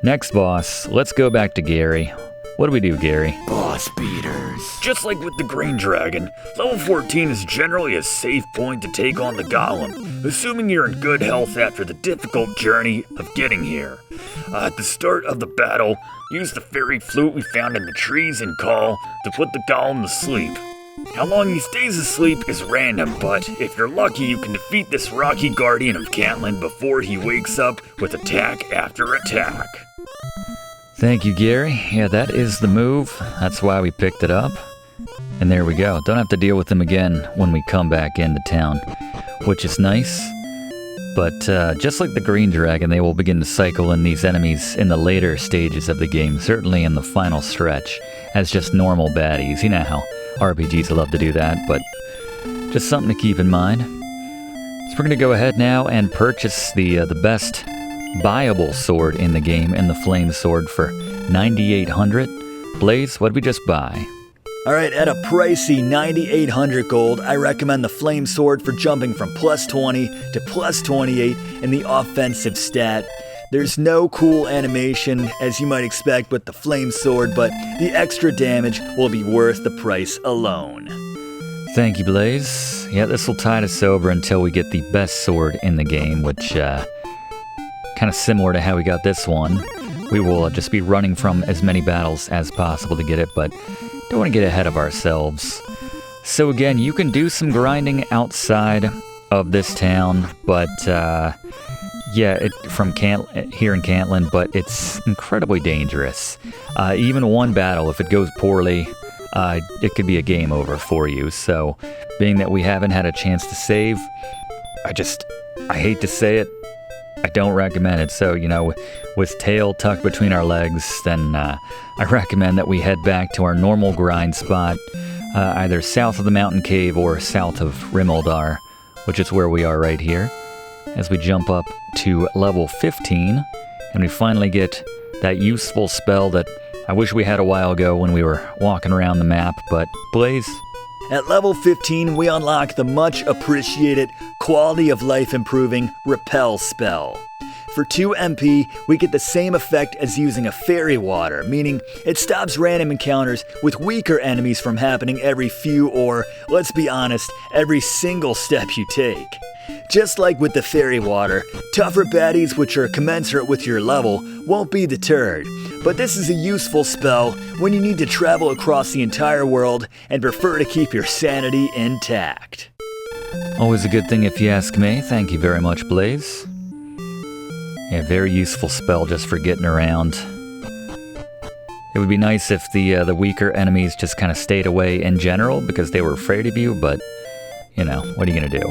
next boss, let's go back to Gary. What do we do, Gary? Boss beaters. Just like with the Green Dragon, level 14 is generally a safe point to take on the Golem, assuming you're in good health after the difficult journey of getting here. At the start of the battle, use the fairy flute we found in the trees and call to put the Golem to sleep. How long he stays asleep is random, but if you're lucky, you can defeat this rocky guardian of Cantlin before he wakes up with attack after attack. Thank you, Gary. Yeah, that is the move. That's why we picked it up. And there we go. Don't have to deal with them again when we come back into town, which is nice. But just like the Green Dragon, they will begin to cycle in these enemies in the later stages of the game, certainly in the final stretch, as just normal baddies. You know how RPGs love to do that, but just something to keep in mind. So we're going to go ahead now and purchase the best buyable sword in the game, and the flame sword for 9,800. Blaze, what did we just buy? Alright, at a pricey 9,800 gold, I recommend the flame sword for jumping from plus 20 to plus 28 in the offensive stat. There's no cool animation, as you might expect with the flame sword, but the extra damage will be worth the price alone. Thank you, Blaze. Yeah, this will tide us over until we get the best sword in the game, which, kind of similar to how we got this one. We will just be running from as many battles as possible to get it, but don't want to get ahead of ourselves. So again, you can do some grinding outside of this town, but yeah, here in Cantlin, but it's incredibly dangerous. Even one battle, if it goes poorly, it could be a game over for you. So being that we haven't had a chance to save, I hate to say it, I don't recommend it. So, with tail tucked between our legs, then I recommend that we head back to our normal grind spot, either south of the mountain cave or south of Rimuldar, which is where we are right here, as we jump up to level 15, and we finally get that useful spell that I wish we had a while ago when we were walking around the map, but Blaze? At level 15, we unlock the much appreciated quality of life improving Repel Spell. For 2 MP, we get the same effect as using a fairy water, meaning it stops random encounters with weaker enemies from happening every few or, let's be honest, every single step you take. Just like with the fairy water, tougher baddies which are commensurate with your level won't be deterred, but this is a useful spell when you need to travel across the entire world and prefer to keep your sanity intact. Always a good thing if you ask me. Thank you very much, Blaze. Yeah, very useful spell just for getting around. It would be nice if the weaker enemies just kind of stayed away in general because they were afraid of you, but, you know, what are you going to do?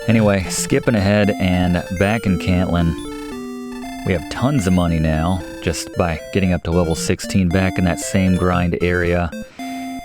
Anyway, skipping ahead and back in Cantlin, we have tons of money now just by getting up to level 16 back in that same grind area.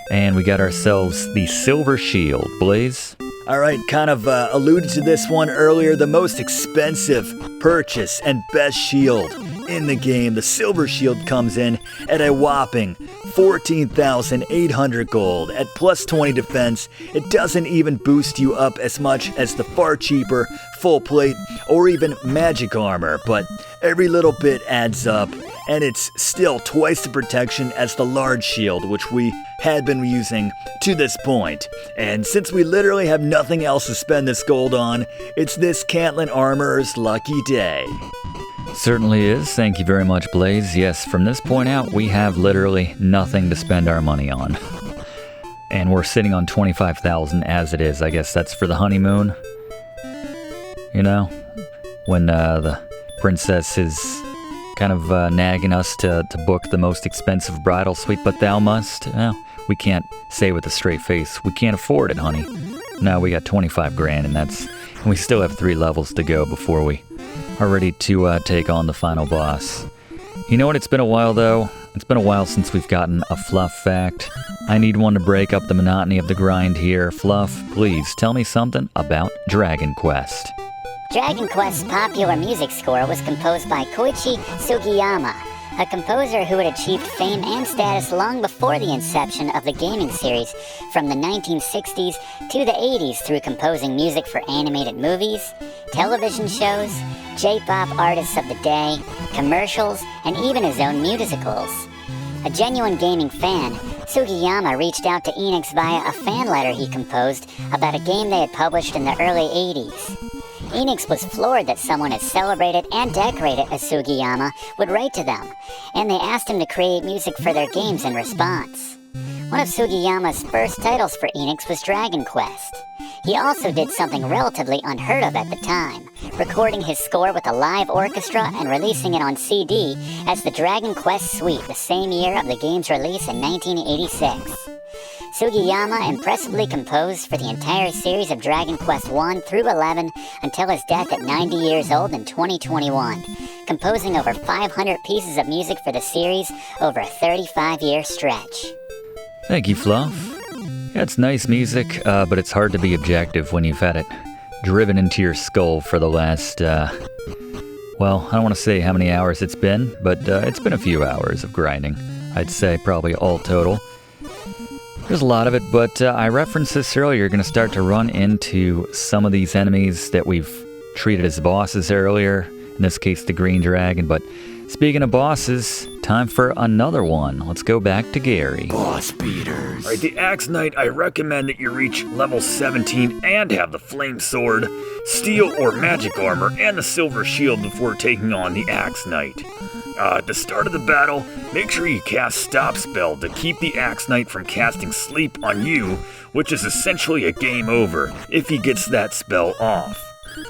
And we got ourselves the Silver Shield. Blaze? Alright, kind of alluded to this one earlier, the most expensive purchase and best shield in the game. The Silver Shield comes in at a whopping 14,800 gold. At plus 20 defense, it doesn't even boost you up as much as the far cheaper full plate or even magic armor, but every little bit adds up, and it's still twice the protection as the large shield, which we had been using to this point. And since we literally have nothing else to spend this gold on, it's this Cantlin armorer's lucky day. Certainly is. Thank you very much, Blaze. Yes, from this point out, we have literally nothing to spend our money on. And we're sitting on 25,000 as it is. I guess that's for the honeymoon. You know, when the princess is kind of nagging us to book the most expensive bridal suite, but thou must. We can't say with a straight face, we can't afford it, honey. No, we got 25 grand, and we still have 3 levels to go before we are ready to take on the final boss. You know what, it's been a while though. It's been a while since we've gotten a Fluff fact. I need one to break up the monotony of the grind here. Fluff, please tell me something about Dragon Quest. Dragon Quest's popular music score was composed by Koichi Sugiyama, a composer who had achieved fame and status long before the inception of the gaming series from the 1960s to the 80s through composing music for animated movies, television shows, J-pop artists of the day, commercials, and even his own musicals. A genuine gaming fan, Sugiyama reached out to Enix via a fan letter he composed about a game they had published in the early 80s. Enix was floored that someone as celebrated and decorated as Sugiyama would write to them, and they asked him to create music for their games in response. One of Sugiyama's first titles for Enix was Dragon Quest. He also did something relatively unheard of at the time, recording his score with a live orchestra and releasing it on CD as the Dragon Quest Suite the same year of the game's release in 1986. Sugiyama impressively composed for the entire series of Dragon Quest 1 through 11 until his death at 90 years old in 2021, composing over 500 pieces of music for the series over a 35-year stretch. Thank you, Fluff. Yeah, it's nice music, but it's hard to be objective when you've had it driven into your skull for the last, well, I don't want to say how many hours it's been, but it's been a few hours of grinding. I'd say probably all total. There's a lot of it, but I referenced this earlier. You're going to start to run into some of these enemies that we've treated as bosses earlier, in this case the Green Dragon, but speaking of bosses, time for another one. Let's go back to Gary. Boss beaters. Alright, the Axe Knight, I recommend that you reach level 17 and have the Flame Sword, Steel or Magic Armor, and the Silver Shield before taking on the Axe Knight. At the start of the battle, make sure you cast Stopspell to keep the Axe Knight from casting Sleep on you, which is essentially a game over if he gets that spell off.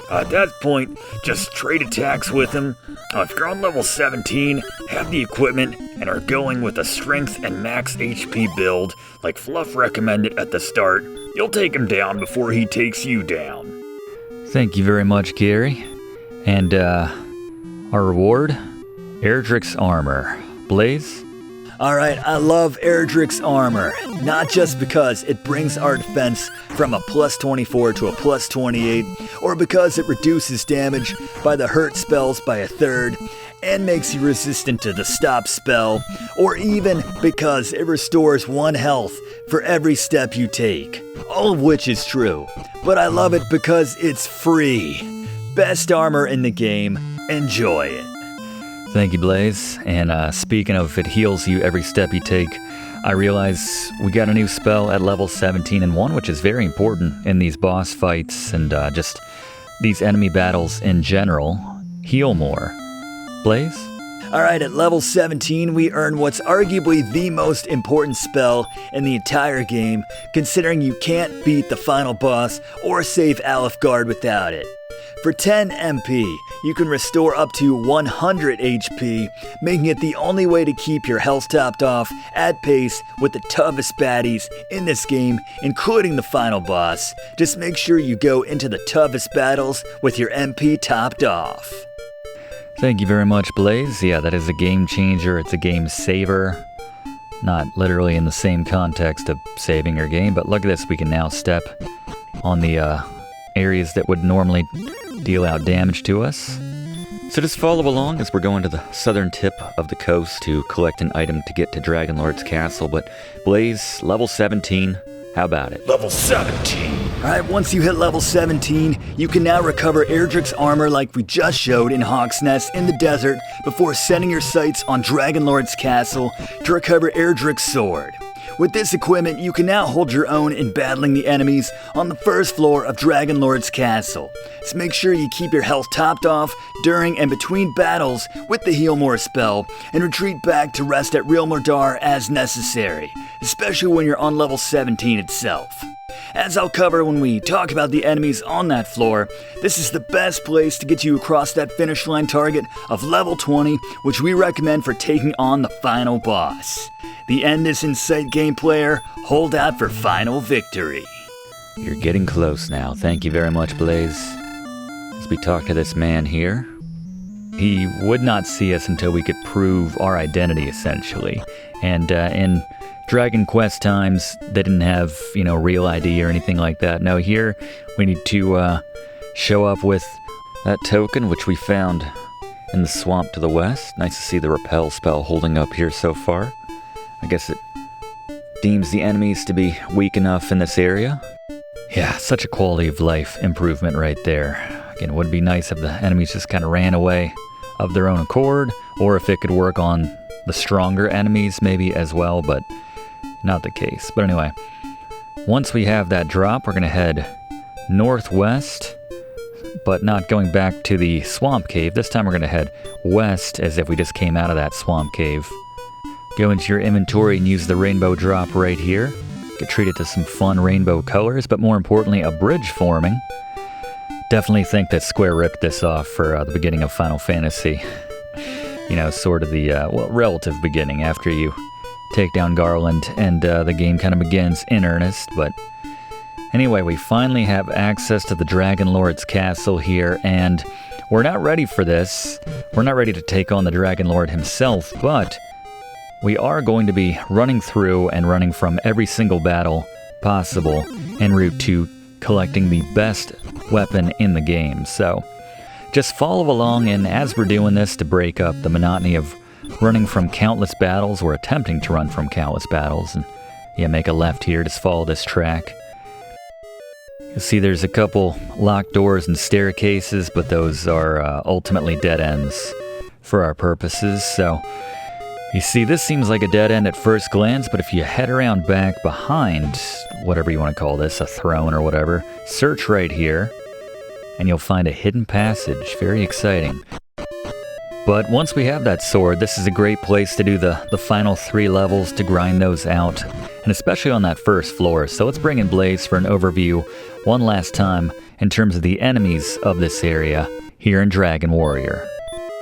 At that point, just trade attacks with him. If you're on level 17, have the equipment, and are going with a strength and max HP build, like Fluff recommended at the start, you'll take him down before he takes you down. Thank you very much, Gary. And, our reward? Erdrick's armor. Blaze? Alright, I love Erdrick's armor, not just because it brings our defense from a plus 24 to a plus 28, or because it reduces damage by the hurt spells by a third, and makes you resistant to the stop spell, or even because it restores 1 health for every step you take. All of which is true, but I love it because it's free. Best armor in the game, enjoy it. Thank you, Blaze. And speaking of it heals you every step you take, I realize we got a new spell at level 17 and 1, which is very important in these boss fights and just these enemy battles in general. Healmore. Blaze? Alright, at level 17, we earn what's arguably the most important spell in the entire game, considering you can't beat the final boss or save Alefgard without it. For 10 MP, you can restore up to 100 HP, making it the only way to keep your health topped off at pace with the toughest baddies in this game, including the final boss. Just make sure you go into the toughest battles with your MP topped off. Thank you very much, Blaze. Yeah, that is a game changer. It's a game saver. Not literally in the same context of saving your game, but look at this. We can now step on the areas that would normally deal out damage to us. So just follow along as we're going to the southern tip of the coast to collect an item to get to Dragonlord's castle. But Blaze, level 17, how about it? Level 17! Alright, once you hit level 17, you can now recover Erdrick's armor like we just showed in Hawk's Nest in the desert before setting your sights on Dragonlord's castle to recover Erdrick's sword. With this equipment, you can now hold your own in battling the enemies on the first floor of Dragonlord's castle. So make sure you keep your health topped off during and between battles with the Healmore Spell, and retreat back to rest at Realmordar as necessary, especially when you're on level 17 itself. As I'll cover when we talk about the enemies on that floor, this is the best place to get you across that finish line target of level 20, which we recommend for taking on the final boss. The end is in sight, game player. Hold out for final victory. You're getting close now. Thank you very much, Blaze. As we talk to this man here, he would not see us until we could prove our identity, essentially. And in Dragon Quest times, they didn't have, real ID or anything like that. No, here we need to show up with that token, which we found in the swamp to the west. Nice to see the Repel Spell holding up here so far. I guess it deems the enemies to be weak enough in this area. Yeah, such a quality of life improvement right there. Again, it would be nice if the enemies just kind of ran away of their own accord, or if it could work on the stronger enemies maybe as well, but not the case. But anyway, once we have that drop, we're going to head northwest, but not going back to the swamp cave. This time we're going to head west as if we just came out of that swamp cave. Go into your inventory and use the rainbow drop right here. Get treated to some fun rainbow colors, but more importantly, a bridge forming. Definitely think that Square ripped this off for the beginning of Final Fantasy. Sort of the, relative beginning after you take down Garland and the game kind of begins in earnest. But anyway, we finally have access to the Dragonlord's castle here, and we're not ready for this. We're not ready to take on the Dragonlord himself, but we are going to be running through and running from every single battle possible en route to collecting the best weapon in the game. So just follow along, and as we're doing this to break up the monotony of running from countless battles, or attempting to run from countless battles, and make a left here, just follow this track. You'll see there's a couple locked doors and staircases, but those are ultimately dead ends for our purposes. So you see, this seems like a dead end at first glance, but if you head around back behind, whatever you want to call this, a throne or whatever, search right here, and you'll find a hidden passage. Very exciting. But once we have that sword, this is a great place to do the final 3 levels, to grind those out, and especially on that first floor. So let's bring in Blaze for an overview one last time in terms of the enemies of this area here in Dragon Warrior.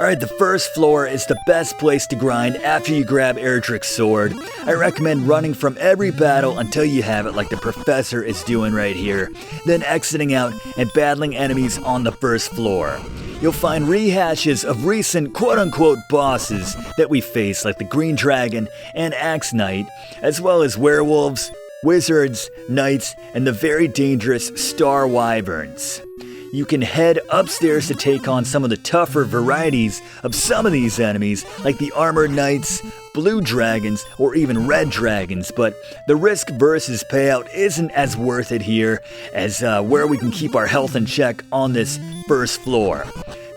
Alright, the first floor is the best place to grind after you grab Erdrick's sword. I recommend running from every battle until you have it, like the professor is doing right here, then exiting out and battling enemies on the first floor. You'll find rehashes of recent quote-unquote bosses that we faced, like the Green Dragon and Axe Knight, as well as werewolves, wizards, knights, and the very dangerous Star Wyverns. You can head upstairs to take on some of the tougher varieties of some of these enemies, like the Armored Knights, Blue Dragons, or even Red Dragons, but the risk versus payout isn't as worth it here as where we can keep our health in check on this first floor.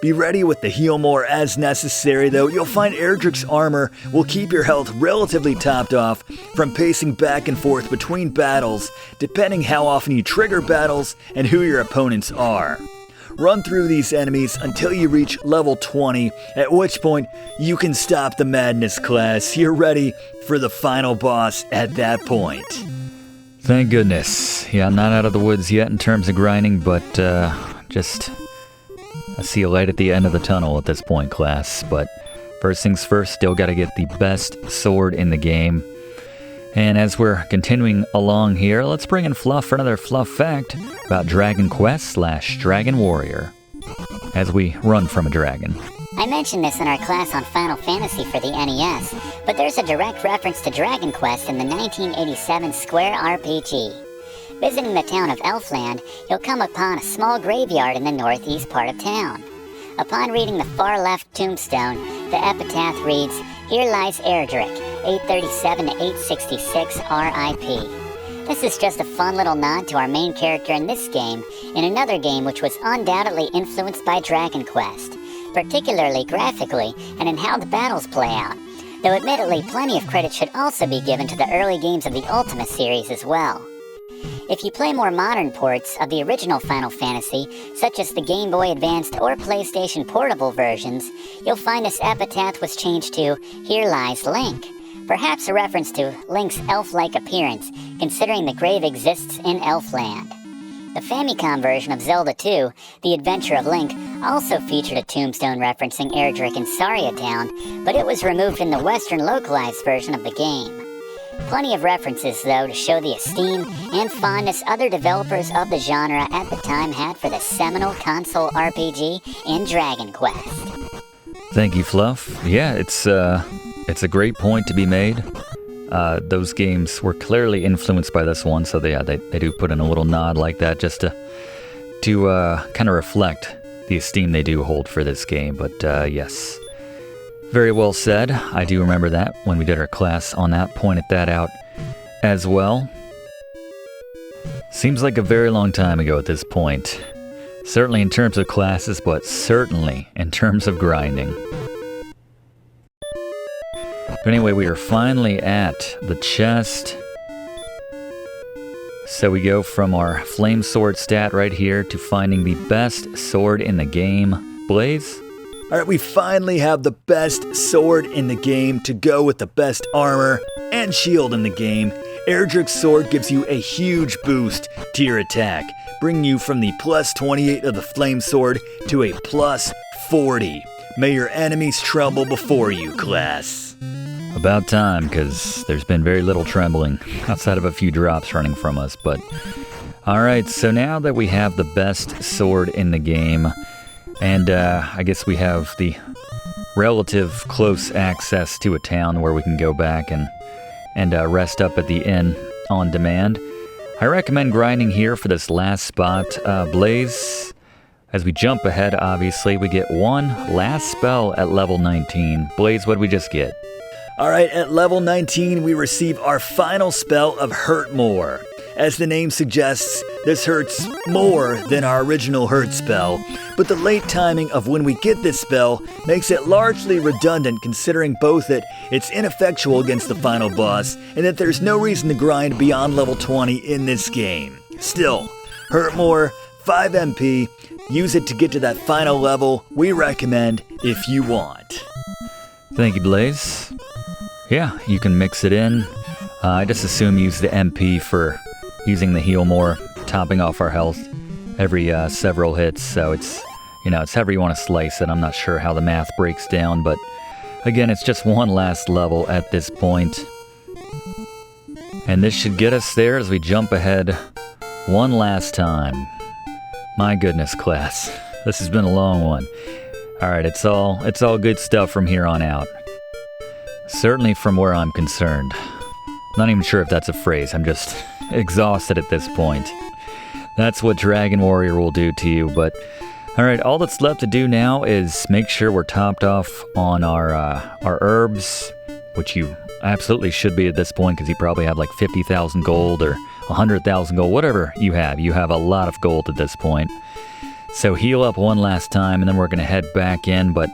Be ready with the Healmore as necessary, though. You'll find Erdrick's armor will keep your health relatively topped off from pacing back and forth between battles, depending how often you trigger battles and who your opponents are. Run through these enemies until you reach level 20, at which point you can stop the madness, class. You're ready for the final boss at that point. Thank goodness. Yeah, I'm not out of the woods yet in terms of grinding, but I see a light at the end of the tunnel at this point, class. But first things first, still gotta get the best sword in the game. And as we're continuing along here, let's bring in Fluff for another Fluff fact about Dragon Quest / Dragon Warrior as we run from a dragon. I mentioned this in our class on Final Fantasy for the NES, but there's a direct reference to Dragon Quest in the 1987 Square RPG. Visiting the town of Elfland, you'll come upon a small graveyard in the northeast part of town. Upon reading the far left tombstone, the epitaph reads, "Here lies Erdrick, 837 to 866 RIP. This is just a fun little nod to our main character in this game, in another game which was undoubtedly influenced by Dragon Quest, particularly graphically and in how the battles play out, though admittedly plenty of credit should also be given to the early games of the Ultima series as well. If you play more modern ports of the original Final Fantasy, such as the Game Boy Advanced or PlayStation Portable versions, you'll find this epitaph was changed to "Here lies Link," perhaps a reference to Link's elf-like appearance, considering the grave exists in Elfland. The Famicom version of Zelda 2, The Adventure of Link, also featured a tombstone referencing Erdrick in Saria Town, but it was removed in the Western localized version of the game. Plenty of references, though, to show the esteem and fondness other developers of the genre at the time had for the seminal console RPG in Dragon Quest. Thank you, Fluff. Yeah, it's a great point to be made. Those games were clearly influenced by this one, so they do put in a little nod like that just to kind of reflect the esteem they do hold for this game. But yes, very well said. I do remember that when we did our class on that, pointed that out as well. Seems like a very long time ago at this point. Certainly in terms of classes, but certainly in terms of grinding. But anyway, we are finally at the chest. So we go from our flame sword stat right here to finding the best sword in the game. Blaze? Alright, we finally have the best sword in the game to go with the best armor and shield in the game. Erdrick's sword gives you a huge boost to your attack, bringing you from the plus 28 of the flame sword to a plus 40. May your enemies tremble before you, class. About time, because there's been very little trembling outside of a few drops running from us. But alright, so now that we have the best sword in the game, and I guess we have the relative close access to a town where we can go back and rest up at the inn on demand, I recommend grinding here for this last spot. Blaze, as we jump ahead, obviously, we get one last spell at level 19. Blaze, what did we just get? Alright, at level 19, we receive our final spell of Hurtmore. As the name suggests, this hurts more than our original hurt spell, but the late timing of when we get this spell makes it largely redundant, considering both that it's ineffectual against the final boss and that there's no reason to grind beyond level 20 in this game. Still, Hurtmore, 5 MP, use it to get to that final level. We recommend if you want. Thank you, Blaze. Yeah, you can mix it in. I just assume use the MP for using the Healmore, topping off our health every several hits, so it's however you want to slice it. I'm not sure how the math breaks down, but again, it's just one last level at this point. And this should get us there as we jump ahead one last time. My goodness, class. This has been a long one. Alright, it's all good stuff from here on out. Certainly from where I'm concerned. Not even sure if that's a phrase, I'm just exhausted at this point. That's what Dragon Warrior will do to you, but alright, all that's left to do now is make sure we're topped off on our herbs, which you absolutely should be at this point, because you probably have like 50,000 gold or 100,000 gold, whatever you have. You have a lot of gold at this point. So heal up one last time, and then we're going to head back in. But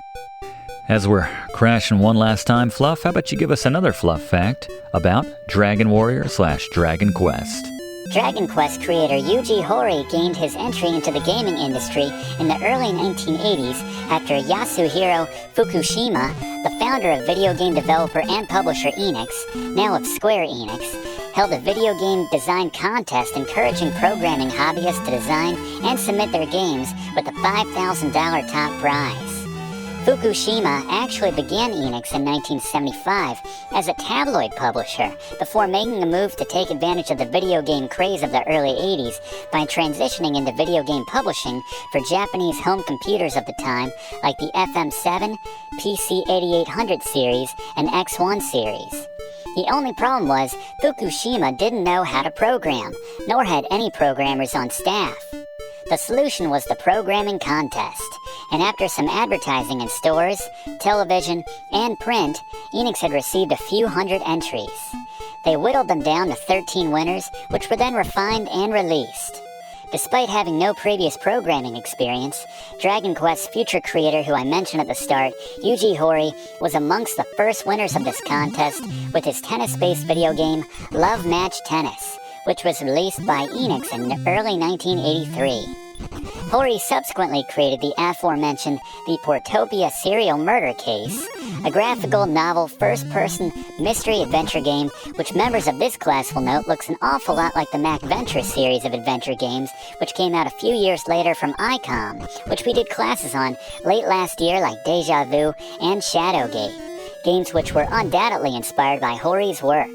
as we're crashing one last time, Fluff, how about you give us another Fluff fact about Dragon Warrior / Dragon Quest? Dragon Quest creator Yuji Horii gained his entry into the gaming industry in the early 1980s after Yasuhiro Fukushima, the founder of video game developer and publisher Enix, now of Square Enix, held a video game design contest encouraging programming hobbyists to design and submit their games with a $5,000 top prize. Fukushima actually began Enix in 1975 as a tabloid publisher before making a move to take advantage of the video game craze of the early 80s by transitioning into video game publishing for Japanese home computers of the time like the FM7, PC8800 series, and X1 series. The only problem was Fukushima didn't know how to program, nor had any programmers on staff. The solution was the programming contest, and after some advertising in stores, television, and print, Enix had received a few hundred entries. They whittled them down to 13 winners, which were then refined and released. Despite having no previous programming experience, Dragon Quest's future creator who I mentioned at the start, Yuji Horii, was amongst the first winners of this contest with his tennis-based video game, Love Match Tennis, which was released by Enix in early 1983. Horii subsequently created the aforementioned The Portopia Serial Murder Case, a graphical novel first-person mystery adventure game which members of this class will note looks an awful lot like the Mac Venture series of adventure games which came out a few years later from ICOM, which we did classes on late last year like Deja Vu and Shadowgate, games which were undoubtedly inspired by Horii's work.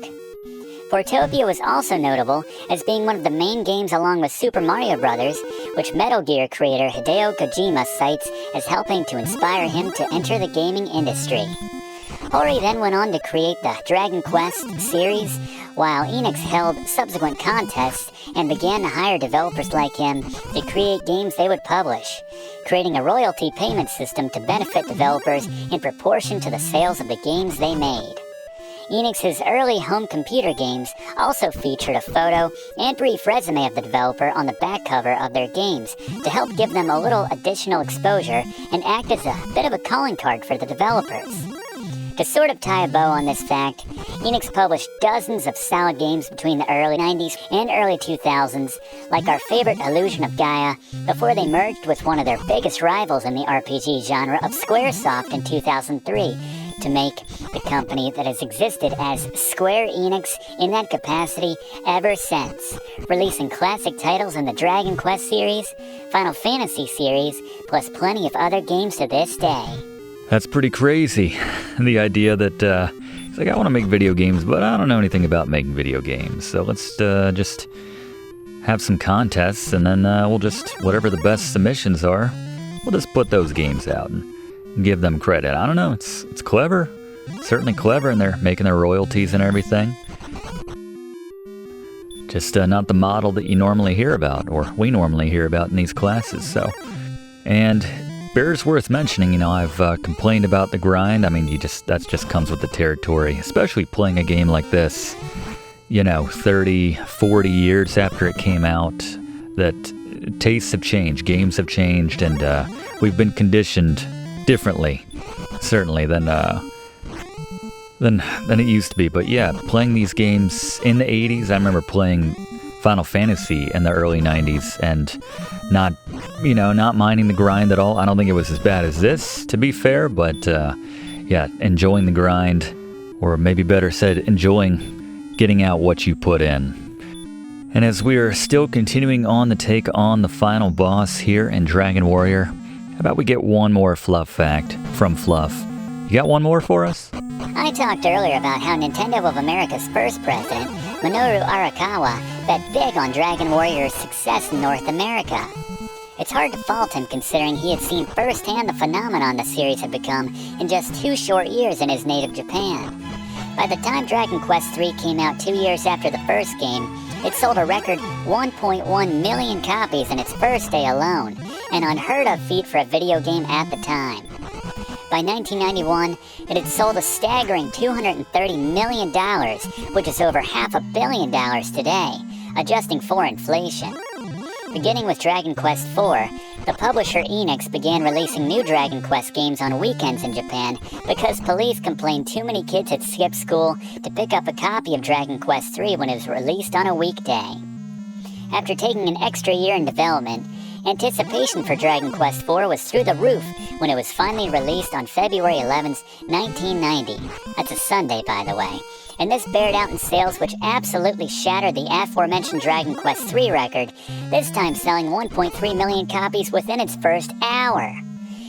Portopia was also notable as being one of the main games along with Super Mario Bros., which Metal Gear creator Hideo Kojima cites as helping to inspire him to enter the gaming industry. Horii then went on to create the Dragon Quest series, while Enix held subsequent contests and began to hire developers like him to create games they would publish, creating a royalty payment system to benefit developers in proportion to the sales of the games they made. Enix's early home computer games also featured a photo and brief resume of the developer on the back cover of their games to help give them a little additional exposure and act as a bit of a calling card for the developers. To sort of tie a bow on this fact, Enix published dozens of solid games between the early 90s and early 2000s, like our favorite Illusion of Gaia, before they merged with one of their biggest rivals in the RPG genre of Squaresoft in 2003, to make the company that has existed as Square Enix in that capacity ever since, releasing classic titles in the Dragon Quest series, Final Fantasy series, plus plenty of other games to this day. That's pretty crazy. The idea that he's like, I want to make video games, but I don't know anything about making video games. So let's just have some contests, and then we'll just, whatever the best submissions are, we'll just put those games out and give them credit. I don't know, it's clever. Certainly clever, and they're making their royalties and everything. Just not the model that you normally hear about, or we normally hear about in these classes, so. And bears worth mentioning, I've complained about the grind. I mean, that just comes with the territory, especially playing a game like this, 30, 40 years after it came out, that tastes have changed, games have changed, and we've been conditioned differently, certainly, than it used to be. But yeah, playing these games in the 80s, I remember playing Final Fantasy in the early 90s and not minding the grind at all. I don't think it was as bad as this, to be fair, but yeah, enjoying the grind, or maybe better said, enjoying getting out what you put in. And as we are still continuing on to take on the final boss here in Dragon Warrior, how about we get one more Fluff fact from Fluff? You got one more for us? I talked earlier about how Nintendo of America's first president, Minoru Arakawa, bet big on Dragon Warrior's success in North America. It's hard to fault him considering he had seen firsthand the phenomenon the series had become in just 2 short years in his native Japan. By the time Dragon Quest III came out 2 years after the first game, it sold a record 1.1 million copies in its first day alone, an unheard of feat for a video game at the time. By 1991, it had sold a staggering $230 million, which is over $500 million today, adjusting for inflation. Beginning with Dragon Quest IV, The publisher Enix began releasing new Dragon Quest games on weekends in Japan because police complained too many kids had skipped school to pick up a copy of Dragon Quest III when it was released on a weekday. After taking an extra year in development, anticipation for Dragon Quest IV was through the roof when it was finally released on February 11, 1990. That's a Sunday, by the way. And this bared out in sales which absolutely shattered the aforementioned Dragon Quest III record, this time selling 1.3 million copies within its first hour.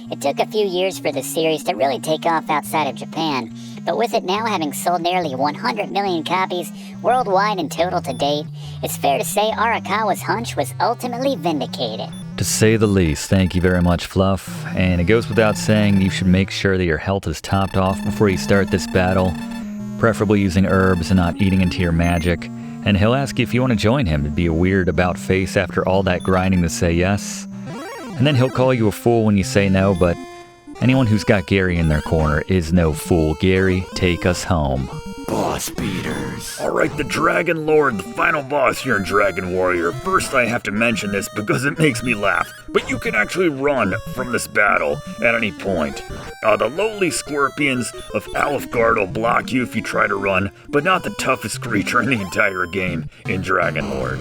It took a few years for the series to really take off outside of Japan, but with it now having sold nearly 100 million copies worldwide in total to date, it's fair to say Arakawa's hunch was ultimately vindicated. To say the least. Thank you very much, Fluff. And it goes without saying you should make sure that your health is topped off before you start this battle, preferably using herbs and not eating into your magic. And he'll ask you if you want to join him. It'd be a weird about face after all that grinding to say yes. And then he'll call you a fool when you say no, but anyone who's got Gary in their corner is no fool. Gary, take us home. Boss beaters. Alright, the Dragonlord, the final boss here in Dragon Warrior. First I have to mention this because it makes me laugh, but you can actually run from this battle at any point. The lowly scorpions of Alefgard will block you if you try to run, but not the toughest creature in the entire game in Dragonlord.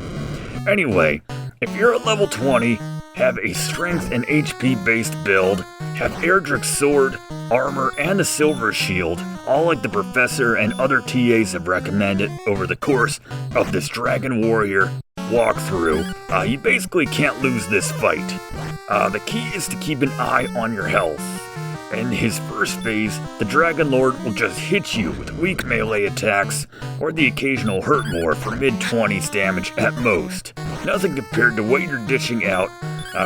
Anyway, if you're at level 20, have a strength and HP based build, have Erdrick's sword, armor, and the silver shield, all like the professor and other TAs have recommended over the course of this Dragon Warrior walkthrough, you basically can't lose this fight. The key is to keep an eye on your health. In his first phase, the Dragonlord will just hit you with weak melee attacks or the occasional Hurtmore for mid-20s damage at most. Nothing compared to what you're dishing out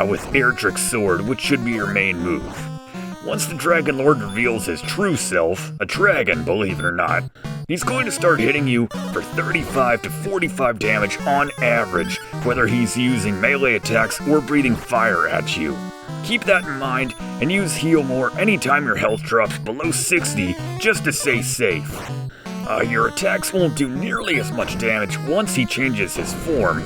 with Erdrick's sword, which should be your main move. Once the Dragonlord reveals his true self, a dragon, believe it or not, he's going to start hitting you for 35 to 45 damage on average, whether he's using melee attacks or breathing fire at you. Keep that in mind and use Healmore anytime your health drops below 60 just to stay safe. Your attacks won't do nearly as much damage once he changes his form,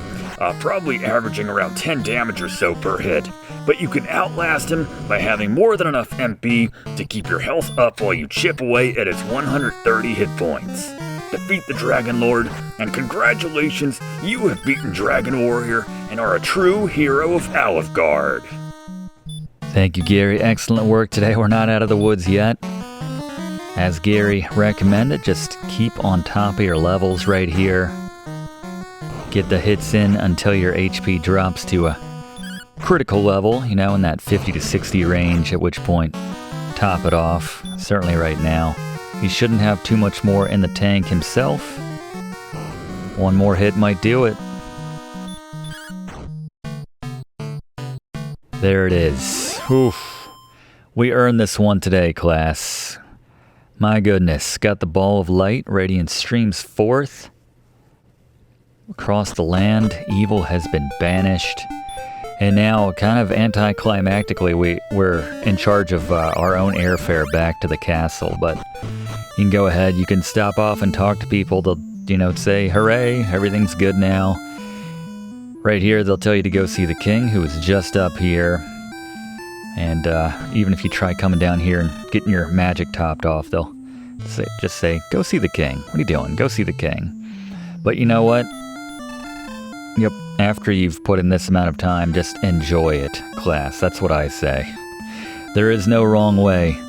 probably averaging around 10 damage or so per hit, but you can outlast him by having more than enough MP to keep your health up while you chip away at his 130 hit points. Defeat the Dragonlord, and congratulations, you have beaten Dragon Warrior and are a true hero of Alefgard. Thank you, Gary. Excellent work today. We're not out of the woods yet. As Gary recommended, just keep on top of your levels right here. Get the hits in until your HP drops to a critical level, in that 50 to 60 range, at which point top it off. Certainly right now. He shouldn't have too much more in the tank himself. One more hit might do it. There it is. Oof. We earned this one today, class. My goodness. Got the ball of light. Radiance streams forth. Across the land, evil has been banished. And now, kind of anticlimactically, we're in charge of our own airfare back to the castle. But you can go ahead, you can stop off and talk to people. They'll, say, hooray, everything's good now. Right here, they'll tell you to go see the king, who is just up here. And even if you try coming down here and getting your magic topped off, they'll just say, go see the king. What are you doing? Go see the king. But you know what? Yep, after you've put in this amount of time, just enjoy it, class. That's what I say. There is no wrong way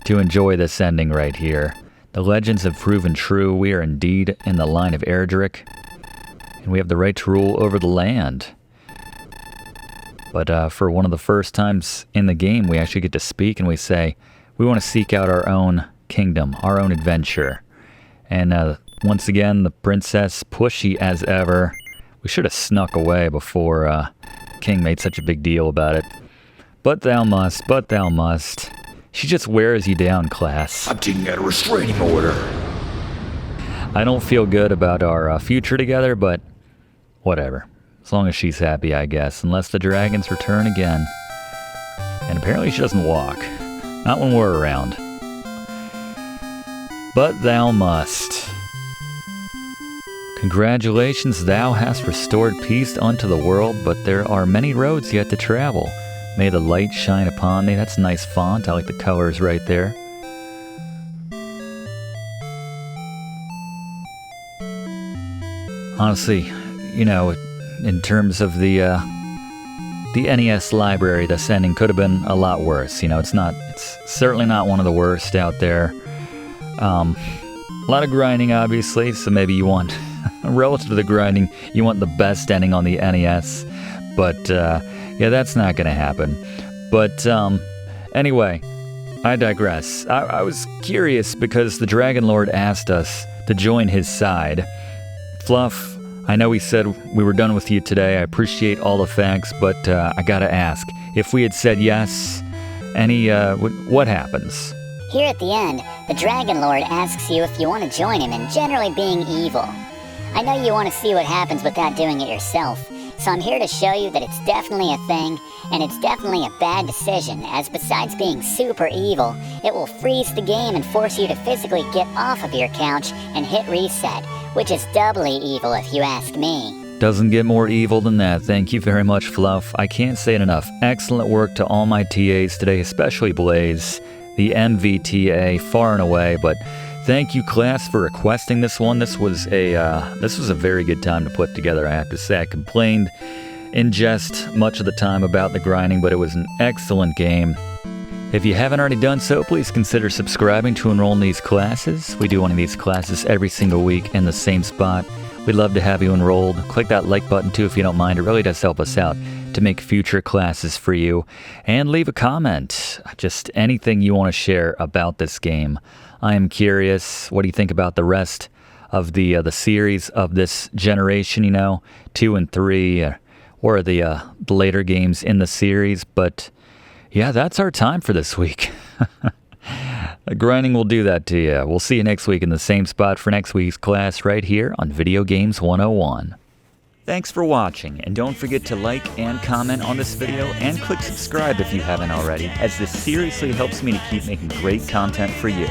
to enjoy this ending right here. The legends have proven true. We are indeed in the line of Erdrick, and we have the right to rule over the land. But for one of the first times in the game, we actually get to speak and we say, we want to seek out our own kingdom, our own adventure. And once again, the princess, pushy as ever. We should have snuck away before the king made such a big deal about it. But thou must, but thou must. She just wears you down, class. I'm taking out a restraining order. I don't feel good about our future together, but whatever. As long as she's happy, I guess. Unless the dragons return again. And apparently she doesn't walk. Not when we're around. But thou must. Congratulations, thou hast restored peace unto the world, but there are many roads yet to travel. May the light shine upon thee. That's a nice font. I like the colors right there. Honestly, you know, in terms of the NES library, this ending could have been a lot worse. You know, it's certainly not one of the worst out there. A lot of grinding, obviously, so maybe you want, relative to the grinding, you want the best ending on the NES. But, yeah, that's not going to happen. But, anyway, I digress. I was curious because the Dragonlord asked us to join his side. Fluff, I know he said we were done with you today. I appreciate all the facts, but I gotta ask, if we had said yes, what happens? Here at the end, the Dragonlord asks you if you want to join him in generally being evil. I know you want to see what happens without doing it yourself, so I'm here to show you that it's definitely a thing, and it's definitely a bad decision, as besides being super evil, it will freeze the game and force you to physically get off of your couch and hit reset, which is doubly evil if you ask me. Doesn't get more evil than that. Thank you very much, Fluff. I can't say it enough. Excellent work to all my TAs today, especially Blaze, the MVTA, far and away, but thank you, class, for requesting this one. This was a very good time to put together, I have to say. I complained in jest much of the time about the grinding, but it was an excellent game. If you haven't already done so, please consider subscribing to enroll in these classes. We do one of these classes every single week in the same spot. We'd love to have you enrolled. Click that like button too if you don't mind. It really does help us out to make future classes for you. And leave a comment. Just anything you want to share about this game. I am curious. What do you think about the rest of the series of this generation, 2 and 3, or the later games in the series? But yeah, that's our time for this week. Grinding will do that to you. We'll see you next week in the same spot for next week's class right here on Video Games 101. Thanks for watching, and don't forget to like and comment on this video, and click subscribe if you haven't already, as this seriously helps me to keep making great content for you.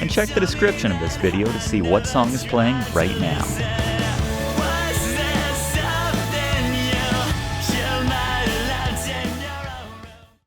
And check the description of this video to see what song is playing right now.